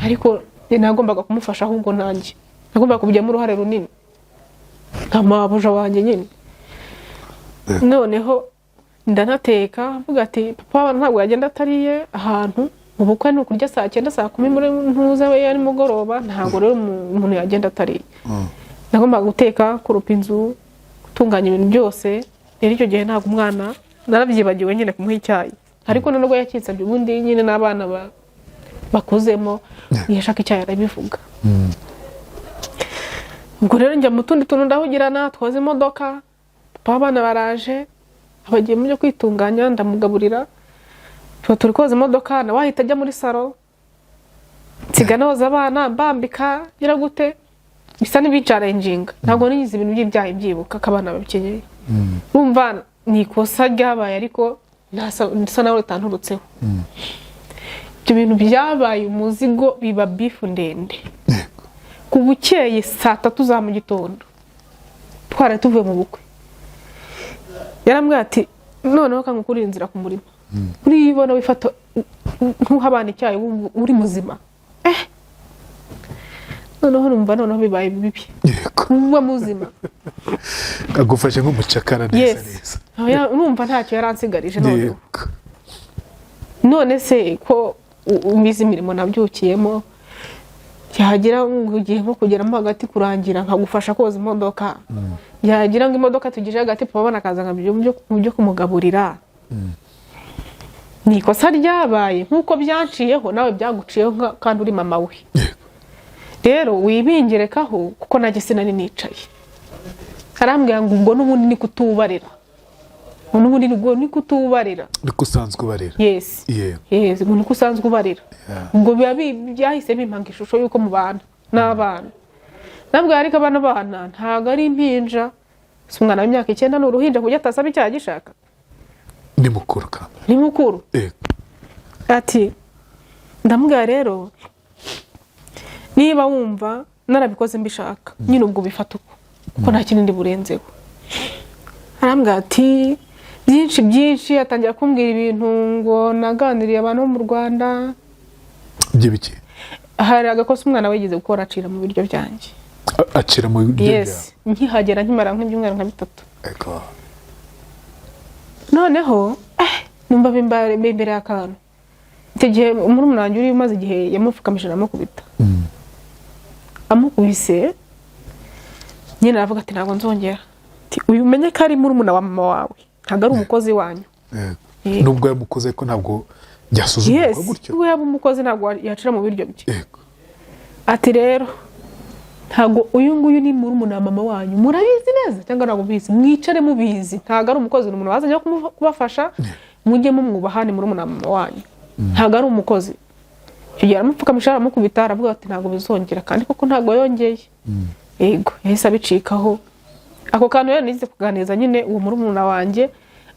ariko nagombaga kumufasha, ahubwo nanjye nagombaga kubijyamo uruhare runini nka mabuja wanjye nyine. Noneho ndanateka, avuga ati papa ntabwo yagenda atariye ahantu, mu bukwe ni ukurya saa 9 saa 10 muri ntuza we yari mugoroba, ntabwo rero umuntu yagenda atariye. Nagombaga guteka, kurupa inzu, gutunganya ibintu byose. Rero icyo gihe ntabwo umwana narabyibagiwe nyine kumuha icyayi, ariko nubwo yakinsabye ubundi nyine n'abana bakuzemo yashaka icyayi arabivuga. Ubwo rero njya mu tundi tuntu ndahugirana, twoza imodoka, papa abana baraje, abagiye mu byo kwitunganya, ndamugaburira. Turi koza imodoka, nawe ahita ajya muri salo, nsiga noza abana mbambika gira gute, bisa n'ibicarenjinga. Ntabwo niyize ibintu by'ibyaha byibuka ko abana babikeneye. Urumva ni ikosa ryabaye, ariko nasa nawe utanturutseho. Ibyo bintu byabaye umuzigo, biba bifu ndende. Ku bukeye saa 3 za mu gitondo twara tuvuye mu bukwe, yarambwira ati noneho kangukurira inzira ku murima, uribona wifata nk'uhabana icyayi uri muzima. Noneho numva noneho bibaye bibi, uba muzima agufashe nk'umucakara neza neza. Numva ntacyo yaransigarije. Noneho none se ko umize imirimo nabyukiyemo, yagira ngo ugiye nko kugeramo hagati kurangira nkagufasha koza imodoka, yagira ngo imodoka tugije hagati papa abana akaza nkabyo kumugaburira. Ni ikosa ryabaye nk'uko byanciyeho nawe byaguciyeho kandi uri mama we. Rero wibingerekaho kuko najye sinari nicaye. Arambwira ngo ubwo n'ubundi ni kutubarira, n'ubundi ni kutubarira. Niko usanzwe ubarira? Yes. Yes, ngo niko usanzwe ubarira. Ngo byahise bimpanga ishusho yuko mu bana n'abana. Nabwo ariko abana ntago ari impinja. Umwana w'imyaka 9 n'uruhinja kujya atasaba icyaha gishaka. Ni mukuru kandi. Ni mukuru. Ati ndambwira rero niba wumva narabikoze mbishaka nyine ubwo bifata uko nta kinindi burenzeho. Arambwira ati byinshi atangira kumbwira ibintu ngo naganiriye abantu bo mu Rwanda by'ibiki. hari agakosa umwana we yigize gukora acira mu biryo byanjye. Acira mu biryo byanjye? Yes, nkihagera nkimara nk'ibyumweru nka 3. Ego. Noneho numva bimbere akantu. Icyo gihe umurumuna wanjye uri umaze igihe yamupfukamije aramukubita. Amukubise nyine aravuga ati ntabwo nzongera. Uyu umenye ko ari murumuna wa mama wawe, ntabwo ari umukozi wanyu. Nubwo yamukoze ko ntabwo byasuzumwa gutyo. Yes, yaba umukozi ntabwo yacira mu biryo bye. Ati rero ntabwo uyu nguyu ni murumuna wa mama wanyu, murabizi neza cyangwa ntabwo bizi, mwicare mubizi, ntabwo ari umukozi, ni umuntu wazanye kubafasha, mujye mumwubahane murumuna wa mama wanyu, ntabwo ari umukozi. Icyo gihe aramupfukamisha aramukubita aravuga ati ntabwo bizongera, kandi koko ntabwo yongeye. Yego yahise abicikaho. Ako kantu rero nigize kuganiriza nyine uwo murumuna wanjye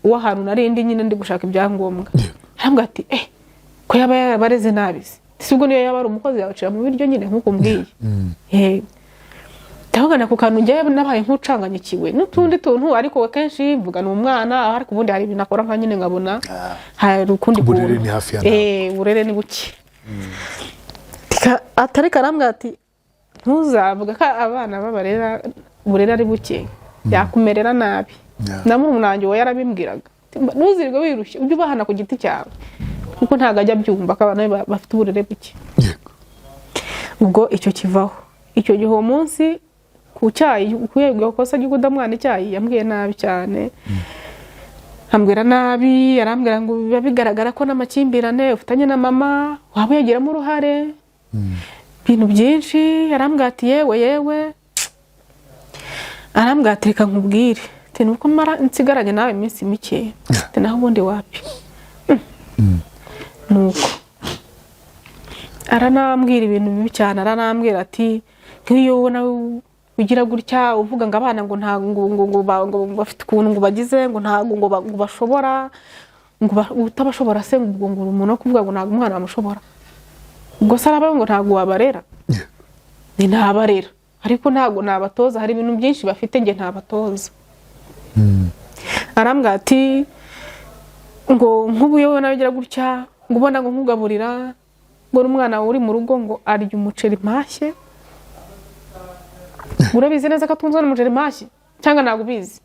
w'ahantu narindi nyine ndi gushaka ibyangombwa. Arambwira ati ko yaba yarabareze nabi se, sibwo niyo yaba ari umukozi yacira mu biryo nyine nkuko mbwiye. Ndabona ako kantu njye nabaye nk'ucanganyikiwe n'utundi tuntu, ariko kenshi mvuga ni umwana, ariko ubundi hari ibintu akora nka nyine nkabona hari ukundi kuntu. Burere ni hafi ya nawe. Burere ni buke. Atari karambwira ati ntuzavuga ko abana babarera burera ari buke yakumerera nabi. Na murumuna wanjye we yarabimbwiraga, ntuzirwe wirushye ujye ubahana ku giti cyawe, kuko ntago ajya byumva ko abana bafite uburere buke. Ubwo icyo kivaho. Icyo gihe uwo munsi ku cyayi kuyego kosa gikudamwana icyayi yambwiye nabi cyane. Ambwira nabi, yarambwira ngo biba bigaragara ko n'amakimbirane ufitanye na mama waba yagiramo uruhare. Bintu byinshi yarambwira ati yewe arambwira ati reka nkubwire ati nuko mara nsigaranye nawe iminsi mike ati naho ubundi wapi. Nuko aranambwira ibintu bibi cyane, aranambwira ati nk'iyo ubona ugira gutya uvuga ngo abana ngo ntago bafite ukuntu ngo bagize ngo ntago ngo bashobora ngo utabashobora se ngo umuntu no kuvuga ngo ntago umwana bamushobora, ubwo saraba ngo ntago wabarera. Ni ntabarera ariko ntago nabatoza, hari ibintu byinshi bafite nge ntabatoza. Arambwira ati ngo nk'ubuyo nabigira gutya ngo ubona ngo nkugaburira ngo umwana uri mu rugo ngo arya umuceri mpashye. Urabizi neza ko atunzwe n'umuceri mpashye cyangwa ntabwo ubizi?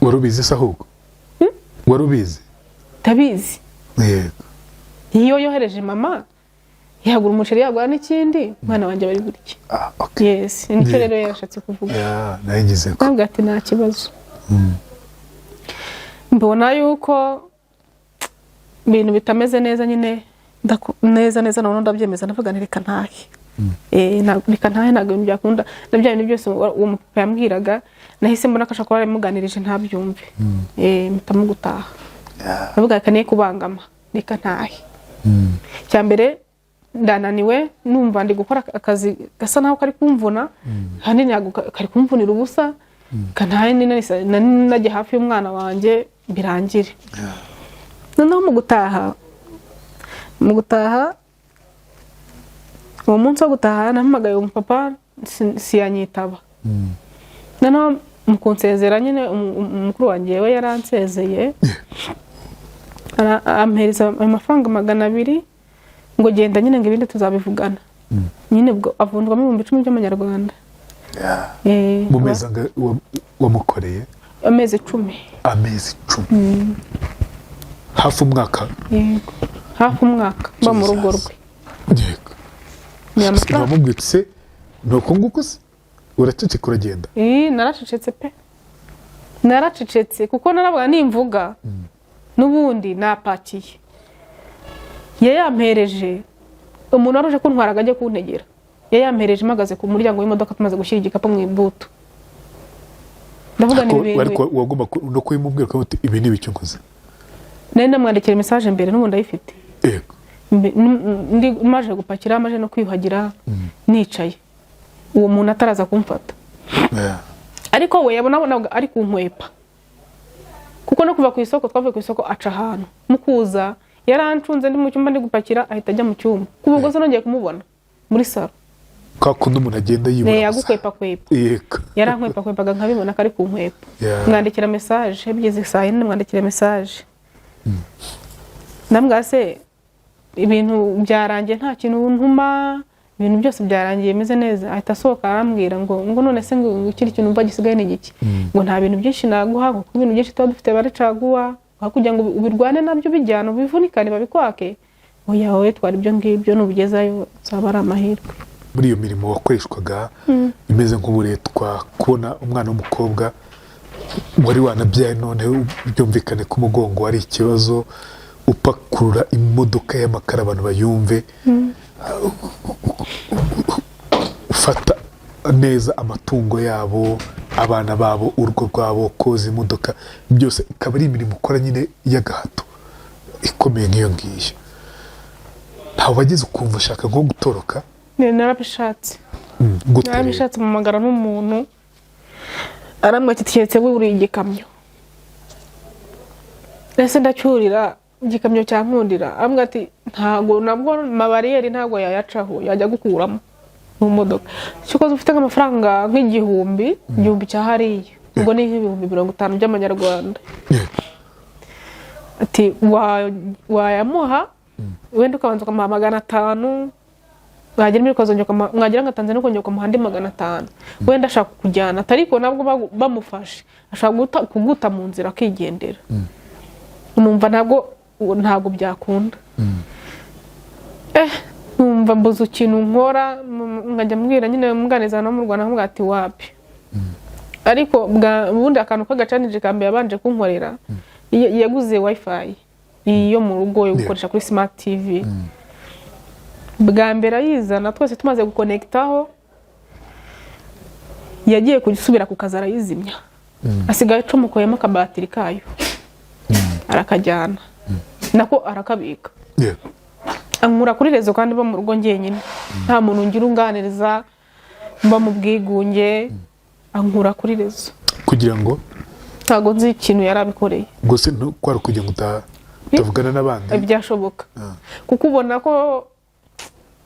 Warubizi se ahubwo? Warubizi? Tabizi. Yego. Iyo yohereje mama yagura umuceri yagura n'ikindi mwana wanjye bari gutya. Okay. Yes, nicyo rero yashatse kuvuga. Nayigize ko. Ntabwo ati nta kibazo. Mbona yuko ibintu bitameze neza nyine neza none ndabyemeza ndavuga nti reka ntahe. Reka ntahe ntabwo ibintu byakunda, nabyo ibintu byose uwo mupapa yambwiraga nahise mbona ko ashaka yamuganirije ntabyumve. Mpitamo gutaha. Ndavuga kaniye kubangama reka ntahe. Cyambere ndananiwe numva ndi gukora akazi gasa naho kari kumvuna, kandi nyago kari kumvunira ubusa, kantahe najye hafi y'umwana wanjye birangire. Noneho mu gutaha uwo munsi wo gutaha nahamagaye umupapa siyanyitaba. Noneho mu kunsezera nyine umukuru wanjye we yaransezeye, ampereza amafaranga 200 ngo genda nyine ngo ibindi tuzabivugana. Nyine ubwo avundwamo 10,000 by'amanyarwanda. Mu mezi wamukoreye? Amezi 10. Amezi 10. Hafi umwaka? Yego. Hafi umwaka mba mu rugo rwe. Yego. Wamubwitse nuko nguko se uraceceka uragenda? Naracecetse pe. Naracecetse kuko naravuga nimvuga n'ubundi napakiye. Yampereje umuntu aruje kuntwaraga ajye kuntegera. Yampereje magaze ku muryango w'imodoka tumaze gushyira igikapu mu ibuto. Ndavuga ni ibintu ariko wagomba no kuyimubwira ko ibi ni bicyo nkoze. Nenda mwandikira message mbere n'ubundi ayifite. Yego. Ndi maje gupakira maje no kwiyuhagira nicaye. Uwo muntu ataraza kumfata. Ariko we yabona ari kunkwepa. Kuko no kuva ku isoko twavuye ku isoko aca ahantu. Mukuza yarancunze ndi mu cyumba ndi gupakira ahita ajya mu cyumba. Kubwo se nongeye kumubona muri saro. kwa kundi umuntu agenda yibura yagukwepa kwepa yego yarankwepa kwepaga nkabibona kari ku nkwepa Yeah. mwandikira message bigeze saa 4 mwandikira message ndamwase ibintu byarangiye nta kintu ntuma ibintu byose byarangiye meze neza ahita asohoka arambwira ngo none se ngo ikindi kintu umva gisigaye ni iki ngo nta bintu byinshi naguha ngo ibintu byinshi tuba dufite baricaguwa kugira ngo ubirwane nabyo bijyana ubivunikane babikwake oya wowe twari ibyo ngibyo nubigezayo zaba ari amahirwe. muri iyo mirimo wakoreshwaga imeze nk'uburetwa kubona umwana w'umukobwa wari wanabyaye none byumvikane ku mugongo ari ikibazo upakurura imodoka y'amakara abantu bayumve ufata neza amatungo yabo abana babo urugo rwabo koza imodoka byose ikaba ari imirimo ukora nyine y'agahato ikomeye nk'iyo ngiyo ntawe wagize ukumva ushaka nko gutoroka narabishatse narabishatse mu magara n'umuntu aramwe ati cyetse buri igikamyo ese ndacyurira igikamyo cyankundira amwe ati ntago nabwo mabariyeri ntago yayacaho yajya gukuramo mu modoka cyuko ufite amafaranga nk'igihumbi cya hariya ubwo ni nk'ibihumbi 50 by'amanyarwanda ati wayamuha wenda ukabanza ukamuha 500 wagira muri kozonyoka mwagira nga Tanzania ko nyoka muhandi 500 wenda ashaka kujyana ariko nabwo bamufashe ashaka kuguta mu nzira akigendera numva ntago byakunda numva mbuze ikintu nkora nkajya mbwira nyine mwaneza no mu Rwanda nkamubwira ati wapi ariko ubundi akantu kagacanije kambe yabanje kunkorera yaguze wifi iyo mu rugo yo gukoresha kuri smart TV bwa mbere ayizana twese tumaze gukonektaho yagiye kujisubira ku kazi arayizimya asigaye comukoyemo akabatiri kayo arakajyana nako arakabika ankura kuri rezo kandi ba mu rugo ngenyine nta muntu ngira unganiriza mba mu bwigunge ankura kuri rezo kugira ngo ntago nzi ikintu yarabikoreye gose kwari kugira ngo utavugana n'abandi byashoboka kuko ubona ko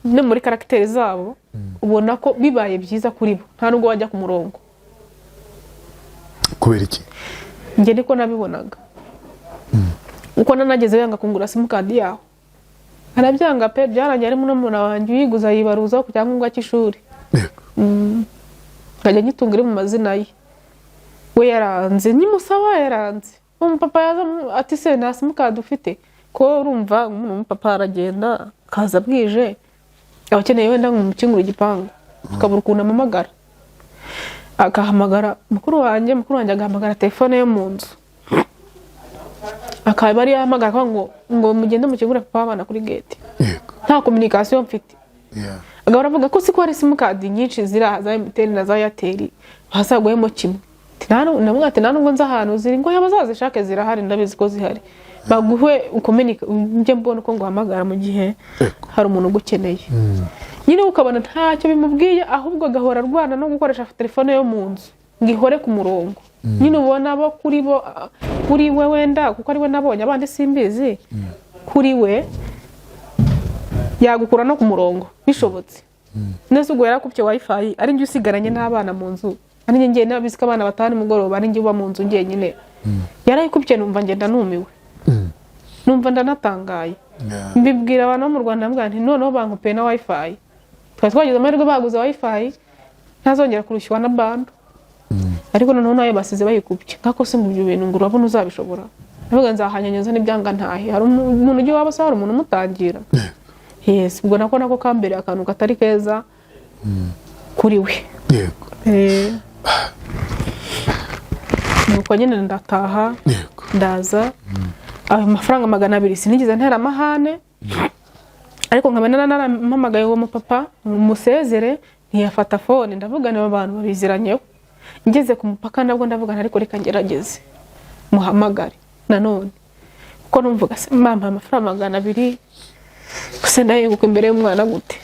ne muri karakteri zabo ubona ko bibaye byiza kuri bo nta nubwo wajya ku murongo kubera iki nge niko nabibonaga uko nanageze yanga kungura simukadi yaho arabyanga pe byarangiye ari n'umuntu wanjye yiguza yibaruza ku cyangombwa cy'ishuri ngajya nyitungira mu mazina ye we yaranze nyimusaba yaranze papa yaza ati se nta simukadi ufite ko urumva umuntu papa aragenda kaza bwije abakeneye wenda nk'umukingura igipangu akabura ukuntu amamagara akahamagara mukuru wanjye agahamagara telefone yo mu nzu akaba ari yahamagara ngo mugende mukingure papa abana kuri gate nta communication mfite agahora avuga ko siko hari simukadi nyinshi ziri aha za MTN na za Airtel hasagwemo kimwe namwe ati nubwo nza ahantu ziri ngo yabazazishake zirahari ndabizi ko zihari baguhe ukomenika nje mbona uko nguhamagara mu gihe hari umuntu ugukeneye nyine ukabona ntacyo bimubwiye ahubwo gahora rwana no gukoresha telefone yo mu nzu ngihore ku murongo nyine ubona abo kuri we wenda kuko ari we nabonye abandi simbizi kuri we yagukura no ku murongo bishobotse nese ubwo yarakupye wifi ari nje usigaranye n'abana mu nzu ari nje ngende nabisika abana batanu mugoroba ari nje uba mu nzu ngenyine yarayikupye numva ngenda numiwe numva ndanatangaye mbibwira abantu mu Rwanda mbwa nti noneho bankupe na wifi twageze amahirwe baguze wifi ntazongera kurushywa na bando ariko noneho nayo basize bayikupye nkako se mu byo bintu ngo urabona uzabishobora navuga nzahanyanyeza n'ibyanga ntahe hari umuntu ugiye waba hari umuntu umutangira yes ubwo nako kambere akantu katari keza kuri we yego nuko nyine ndataha ndaza ayo mafaranga 200 sinigeze ntera amahane ariko nkabana naramamagaye uwo mupapa musezere ntiyafata phone ndavugana abantu babiziranyeho ngeze ku mupaka nabwo ndavugana ariko reka ngerageze muhamagare nanone kuko numvuga se mama amafaranga 200 gusa ndayenguka imbere y'umwana gute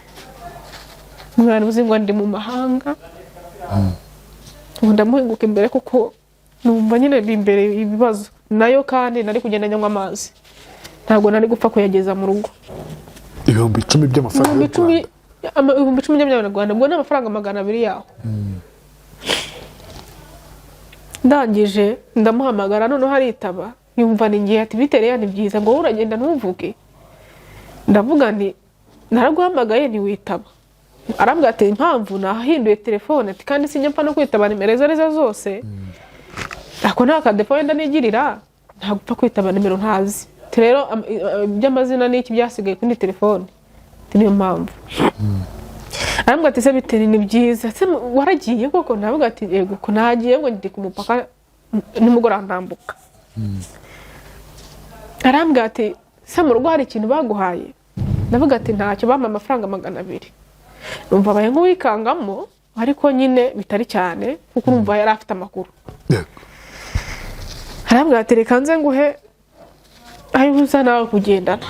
umwana uzi ngo ndi mu mahanga ndamuhenguka imbere kuko numva nyine bimbere ibibazo nayo kandi nari kugenda nywa amazi ntabwo nari gupfa kuyageza mu rugo 10,000 by'amafaranga ibihumbi 10 by'amanyarwanda ubwo ni amafaranga 200 yaho. Ndangije ndamuhamagara none haritaba yumva ningiye ati bitereye ni byiza ngo uragenda ntuvuge. Ndavuga nti naraguhamagaye ni witaba. Arambwira ati impamvu nahinduye telefone ati kandi sinjya mfa no kwitaba nimero zose zose. Ako nta kadepo wenda nigirira nta gupfa kwitaba nimero ntazi. Rero by'amazina n'iki byasigaye kuri telefone. Niyo mpamvu. Arambwira ati se biteri ni byiza. Se waragiye koko navuga ati yego ko nagiye ngo ndi ku mupaka nimugora ntambuka. Arambwira ati se mu rugo hari ikintu baguhaye. Navuga ati ntacyo bampa amafaranga 200. Numva baye nk'uwikangamo ariko nyine bitari cyane kuko urumva yari afite amakuru. Arambwira ati reka nze nguhe ayo uza nawe kugendana.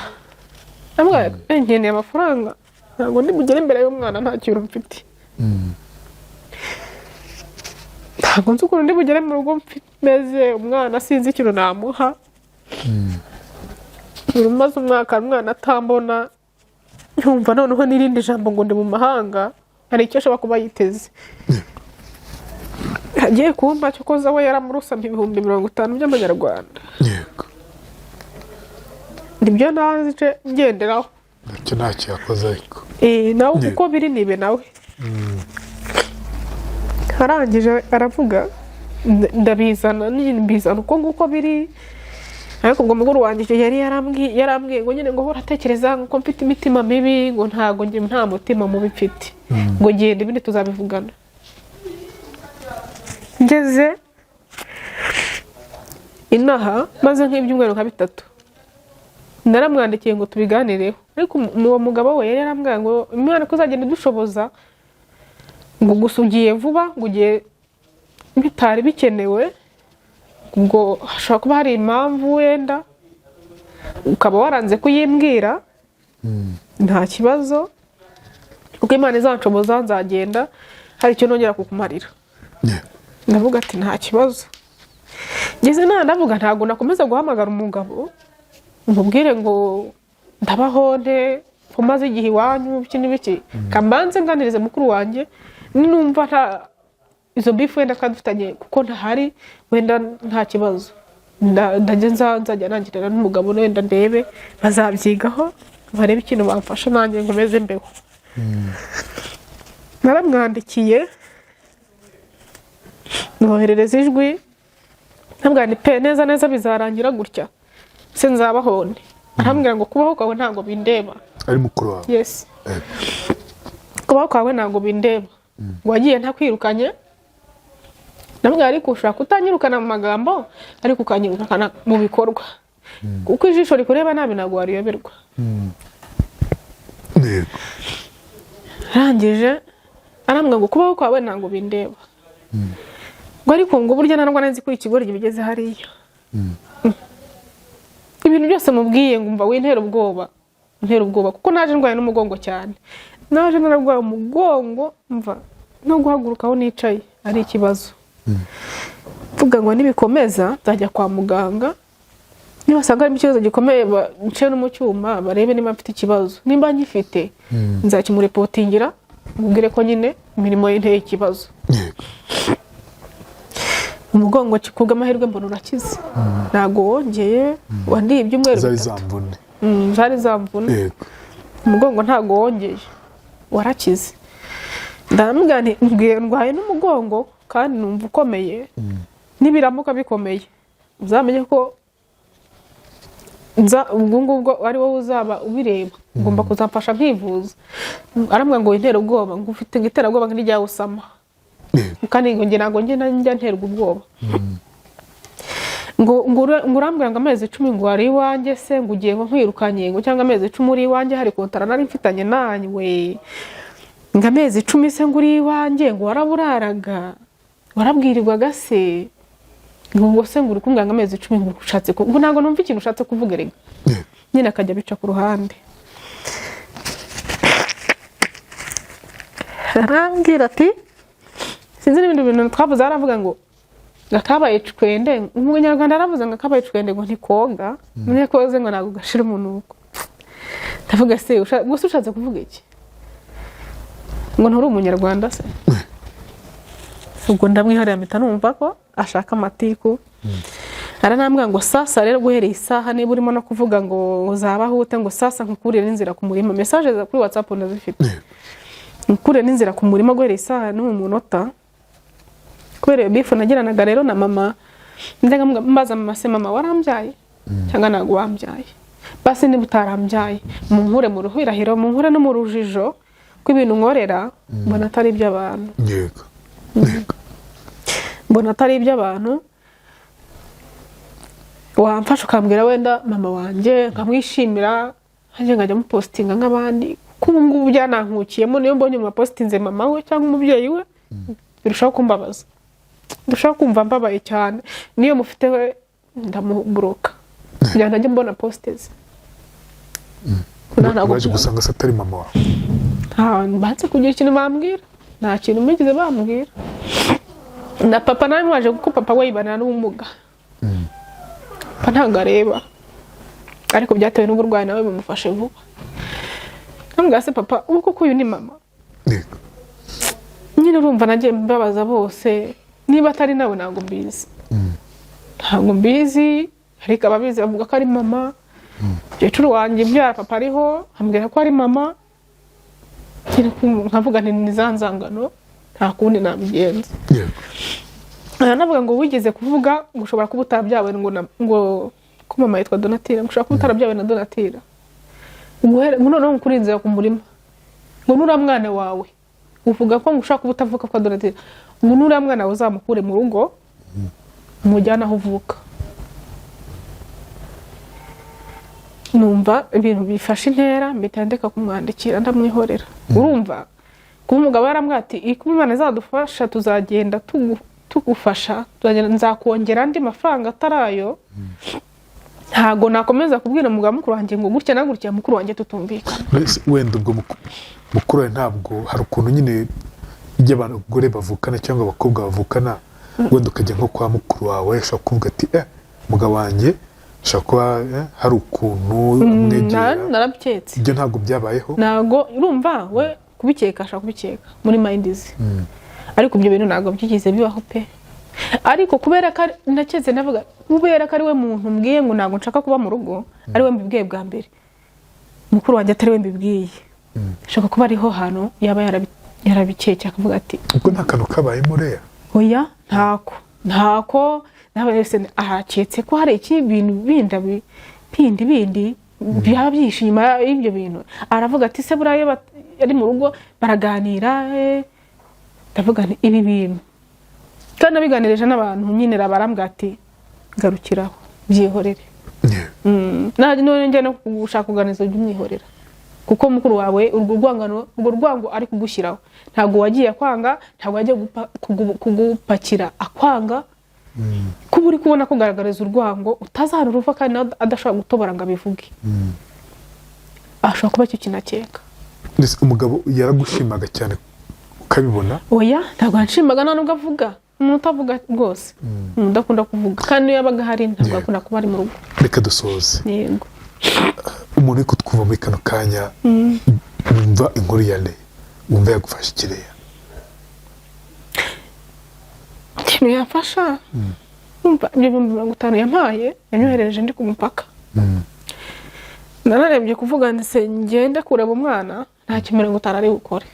Arambwira nkeneye amafaranga ntabwo ndi bugere imbere y'umwana nta kintu mfite. Ntabwo nzi ukuntu ndi bugere mu rugo meze umwana sinzi ikintu namuha. Urumaze umwaka umwana atambona yumva noneho n'irindi jambo ngo ndi mu mahanga hari icyo ashobora kuba yiteze. Agiye kumpa cyo koza we yaramurusabye 50 by'amanyarwanda. Yego. Nibyo naje ngenderaho. Icyo ntacyo yakoze ariko. Nawe uko biri nibe nawe. Arangije aravuga ndabizana mbizana uko biri. Ariko ngo muguru wangije yari yarambwiye ngo nyine ngo horatekereza ngo mfite imitima mibi ngo ntago nge nta mutima mubi mfite. Ngo gende ibindi tuzabivugana. Ngeze inaha maze nk'ibyumweru nka 3. Naramwandikiye ngo tubiganireho. Ariko uwo mugabo we yari yarambwiye ngo imana kuzagenda dushoboza ngo gusugiye vuba ngo ugiye bitari bikenewe ngo hashobora kuba hari impamvu wenda ukaba waranze kuyimbwira. Nta kibazo kuko imana izanshoboza nzagenda hari icyo nongera kukumarira. Ndavuga ati nta kibazo. Ngeze ndavuga ntago nakomeza guhamagara umugabo umubwire ngo ndabaho nte umaze igihe iwanyu biki n'ibiki kambanze nganirize mukuru wanjye ninumva nta izo bifu wenda kadufitanye kuko ntahari wenda nta kibazo ndagenza nzajya nangirana n'umugabo wenda ndebe bazabyigaho barebe ikintu bamfasha nanjye ngomeze mbeho. Naramwandikiye noherereza ijwi ntabwo ni pe neza bizarangira gutya se nzabahone. Arambwira ngo kubaho kwawe ntago bindeba. Ari mukuru wawe. Yes. Kubaho kwawe ntago bindeba. Wagiye ntakwirukanye. Nambwira ariko ushaka kutanyirukana mu magambo ariko ukanyirukana mu bikorwa. Kuko ijisho rikureba nabi ntago wariyoberwa. Arangije arambwira ngo kubaho kwawe ntago bindeba. Ngo ariko ngo burya narwo nzi ko ikigori gibigeze hariya. Ibintu byose mubwiye ngumva wintera ubwoba kuko naje ndwaye n'umugongo cyane. Naje nararwaye umugongo mva no guhagurukaho nicaye ari ikibazo. Vuga ngo nibikomeza nzajya kwa muganga. Nibasanga ari ikibazo gikomeye nce no mu cyuma barebe niba mfite ikibazo. Nimba ngifite nzakimureportingira mubwire ko nyine imirimo y'inteye ikibazo. Umugongo kikuga amahirwe mbona urakize. Nago wongeye wandi ibyumweru zari zamvune. Umugongo ntago wongeye warakize. Ndambwira nti ndwaye n'umugongo kandi numva ukomeye. Nibiramuka bikomeye uzamenye ko ubwo ari wowe uzaba ubireba ngomba kuzamfasha nkivuza. Arambwira ngo intera ubwoba ngo ufite ngitera ubwoba nk'ijya usama. Kandi ngo nge njya nterwa ubwoba. Ngo urambwira ngo amezi 10 ngo ari iwanjye se ngo ugiye ngo nkwirukanye ngo cyangwa amezi 10 uri iwanjye hari kontara nari mfitanye nanywe. Ngo amezi 10 se ngo uri iwanjye ngo waraburaraga warabwirirwaga se ngo se ngo uri kumbwira ngo amezi 10 ngo ushatse ngo ntago numva ikintu ushatse kuvuga rega. Nyine akajya bica ku ruhande. Arambwira ati sinzi n'ibindi bintu twavuze. Aravuga ngo gakabaye cwende umunyarwanda aravuze ngo gakabaye cwende ngo ntikoga mune koze ngo nago gashira umunuko. Ndavuga se gusa ushatse kuvuga iki? ngo nturi umunyarwanda se ubwo ndamwihariye mpita numva ko ashaka amatiku aranambwira ngo sasa rero guhereye isaha niba urimo no kuvuga ngo uzabaho ute ngo sasa nkukurire n'inzira ku murima message za kuri WhatsApp ndazifite nkukurire n'inzira ku murima guhereye isaha no mu munota kubera bifu nagiranaga rero na mama ndaga mbaza mama se mama warambyaye cyangwa nago wambyaye basi niba utarambyaye munkure mu ruhirahiro munkure no mu rujijo kw'ibintu nkorera mbona atari iby'abantu yego mbona atari iby'abantu wamfasha ukambwira wenda mama wanjye nkamwishimira hanjye nkajya mupostinga nk'abandi kuko ubu ngubu byanankukiyemo niyo mbonye mupostinze mama we cyangwa umubyeyi we birushaho kumbabaza ndashaka kumva mbabaye cyane niyo mufite we ndamuburoka kugira ngo najye mbona posters waje gusanga se atari mama wawe banze kugira ikintu bambwira nta kintu mbigize bambwira na papa nawe waje kuko papa we yibanira n'ubumuga papa ntabwo areba ariko byatewe n'uburwayi nawe bimufashe vuba nambwira se papa ubu koko uyu ni mama nyine urumva nagiye mbabaza bose niba atari nawe ntabwo mbizi ariko ababizi bavuga ko ari mama umukecuru wanjye byara papa ariho ambwira ko ari mama nkavuga nti ni za nzangano nta kundi nabigenza navuga ngo wigeze kuvuga ngo ushobora kuba utarabyawe ngo ko mama yitwa Donatira ushobora kuba utarabyawe na Donatira noneho nkurinzira ku murima ngo nura mwana wawe uvuga ko ngo ushaka kuba utavuka kwa Donatira ngo nura mwana wawe uzamukure mu rugo umujyana aho uvuka numva ibintu bifashe intera mbitandika kumwandikira ndamwihorera urumva kuba umugabo yarambwati ikuba Imana izadufasha tuzagenda tugufasha tuzagenda nzakongera andi mafaranga atarayo ntago nakomeza kubwira umugabo mukuru wanjye ngo gutya na gutya mukuru wanjye tutumvikana wenda ubwo mukuru ntabwo hari ukuntu nyine ijya abagore bavukana cyangwa abakobwa bavukana wenda ukajya nko kwa mukuru wawe ushobora kuvuga ati mugabo wanjye ushobora kuba hari ukuntu umwegera narabyetse ibyo ntabwo byabayeho ntago urumva we kubikeka ashaka kubikeka muri mindizi ariko ibyo bintu ntabwo byigize bibaho pe ariko kubera ko nakeze navuga kubera ko ari we muntu mbwiye ngo ntabwo nshaka kuba mu rugo ari we mbibwiye bwa mbere mukuru wanjye atari we mbibwiye ashaka kuba ariho hano yaba yarabikeke akavuga ati ubwo nta kantu kabayemo rero oya ntako nawe wese ahaketse ko hari ibintu bindi byaba byishe inyuma y'ibyo bintu aravuga ati se buriya ari mu rugo baraganira ndavuga nti ibi bintu kandi nabiganirije n'abantu nyine barambwira ati garukiraho byihorere none njye no gushaka kuganiriza by'umwihorera kuko mukuru wawe urwo rwango ari kugushyiraho ntabwo wagiye kwanga ntabwo wagiye kugupakira akwanga kuba uri kubona ko ugaragariza urwango utazaruruva kandi adashobora gutobora ngo abivuge ashobora kuba icyo kinakeka umugabo yaragushimaga cyane ukabibona oya ntabwo yanshimaga nta nubwo avuga umuntu utavuga rwose umuntu udakunda kuvuga kandi iyo yabaga ahari ntabwo akunda kuba ari mu rugo reka dusoze yego umuntu uri kutwumva muri kano kanya wumva inkuru ya Leya wumva yagufasha ikireya ikintu yafasha wumva ibyo 50 yampaye yanyoherereje ndi ku mupaka nararebye kuvuga ndetse ngende kureba umwana nta kimero ngo tarari gukore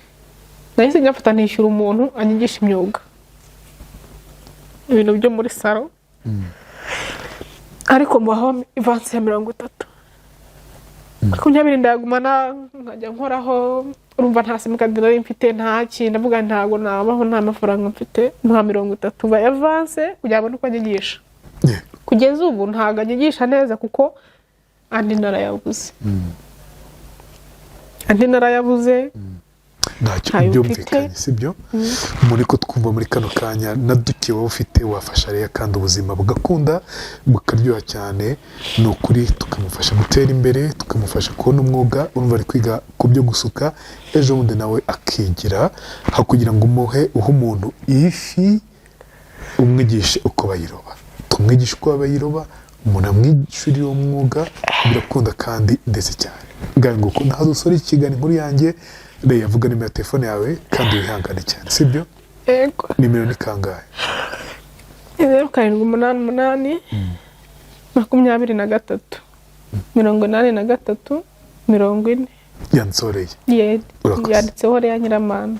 nahise ngafata nishyura umuntu anyigisha imyuga ibintu byo muri salo ariko mubaho ivansi ya 30 makumyabiri ndagumana nkajya nkoraho urumva nta simukadi nari mfite nta kintu ndavuga ntago nabaho nta mafaranga mfite nta 30 ba avance kugira ngo nuko anyigisha kugeza ubu ntago anyigisha neza kuko andi narayabuze ntacyo byumvikanye sibyo muri ko twumva muri kano kanya naduke wowe ufite wafasha Leya kandi ubuzima bugakunda bukaryoha cyane ni ukuri tukamufasha gutera imbere tukamufasha kubona umwuga urumva ari kwiga ku byo gusuka ejo bundi nawe akigira aho kugira ngo uhe umuntu ifi umwigishe uko bayiroba tumwigishe uko bayiroba umuntu amwishyurira uwo mwuga birakunda kandi ndetse cyane ngaho ngo naho dusore ikiganiro inkuru yanjye Reya vuga nimero ya telefone yawe kandi wihangane cyane sibyo yego nimero ni kangahe 0788 23 83 40 yansoreye ye Urakoze. yanditseho Reya Nyiramana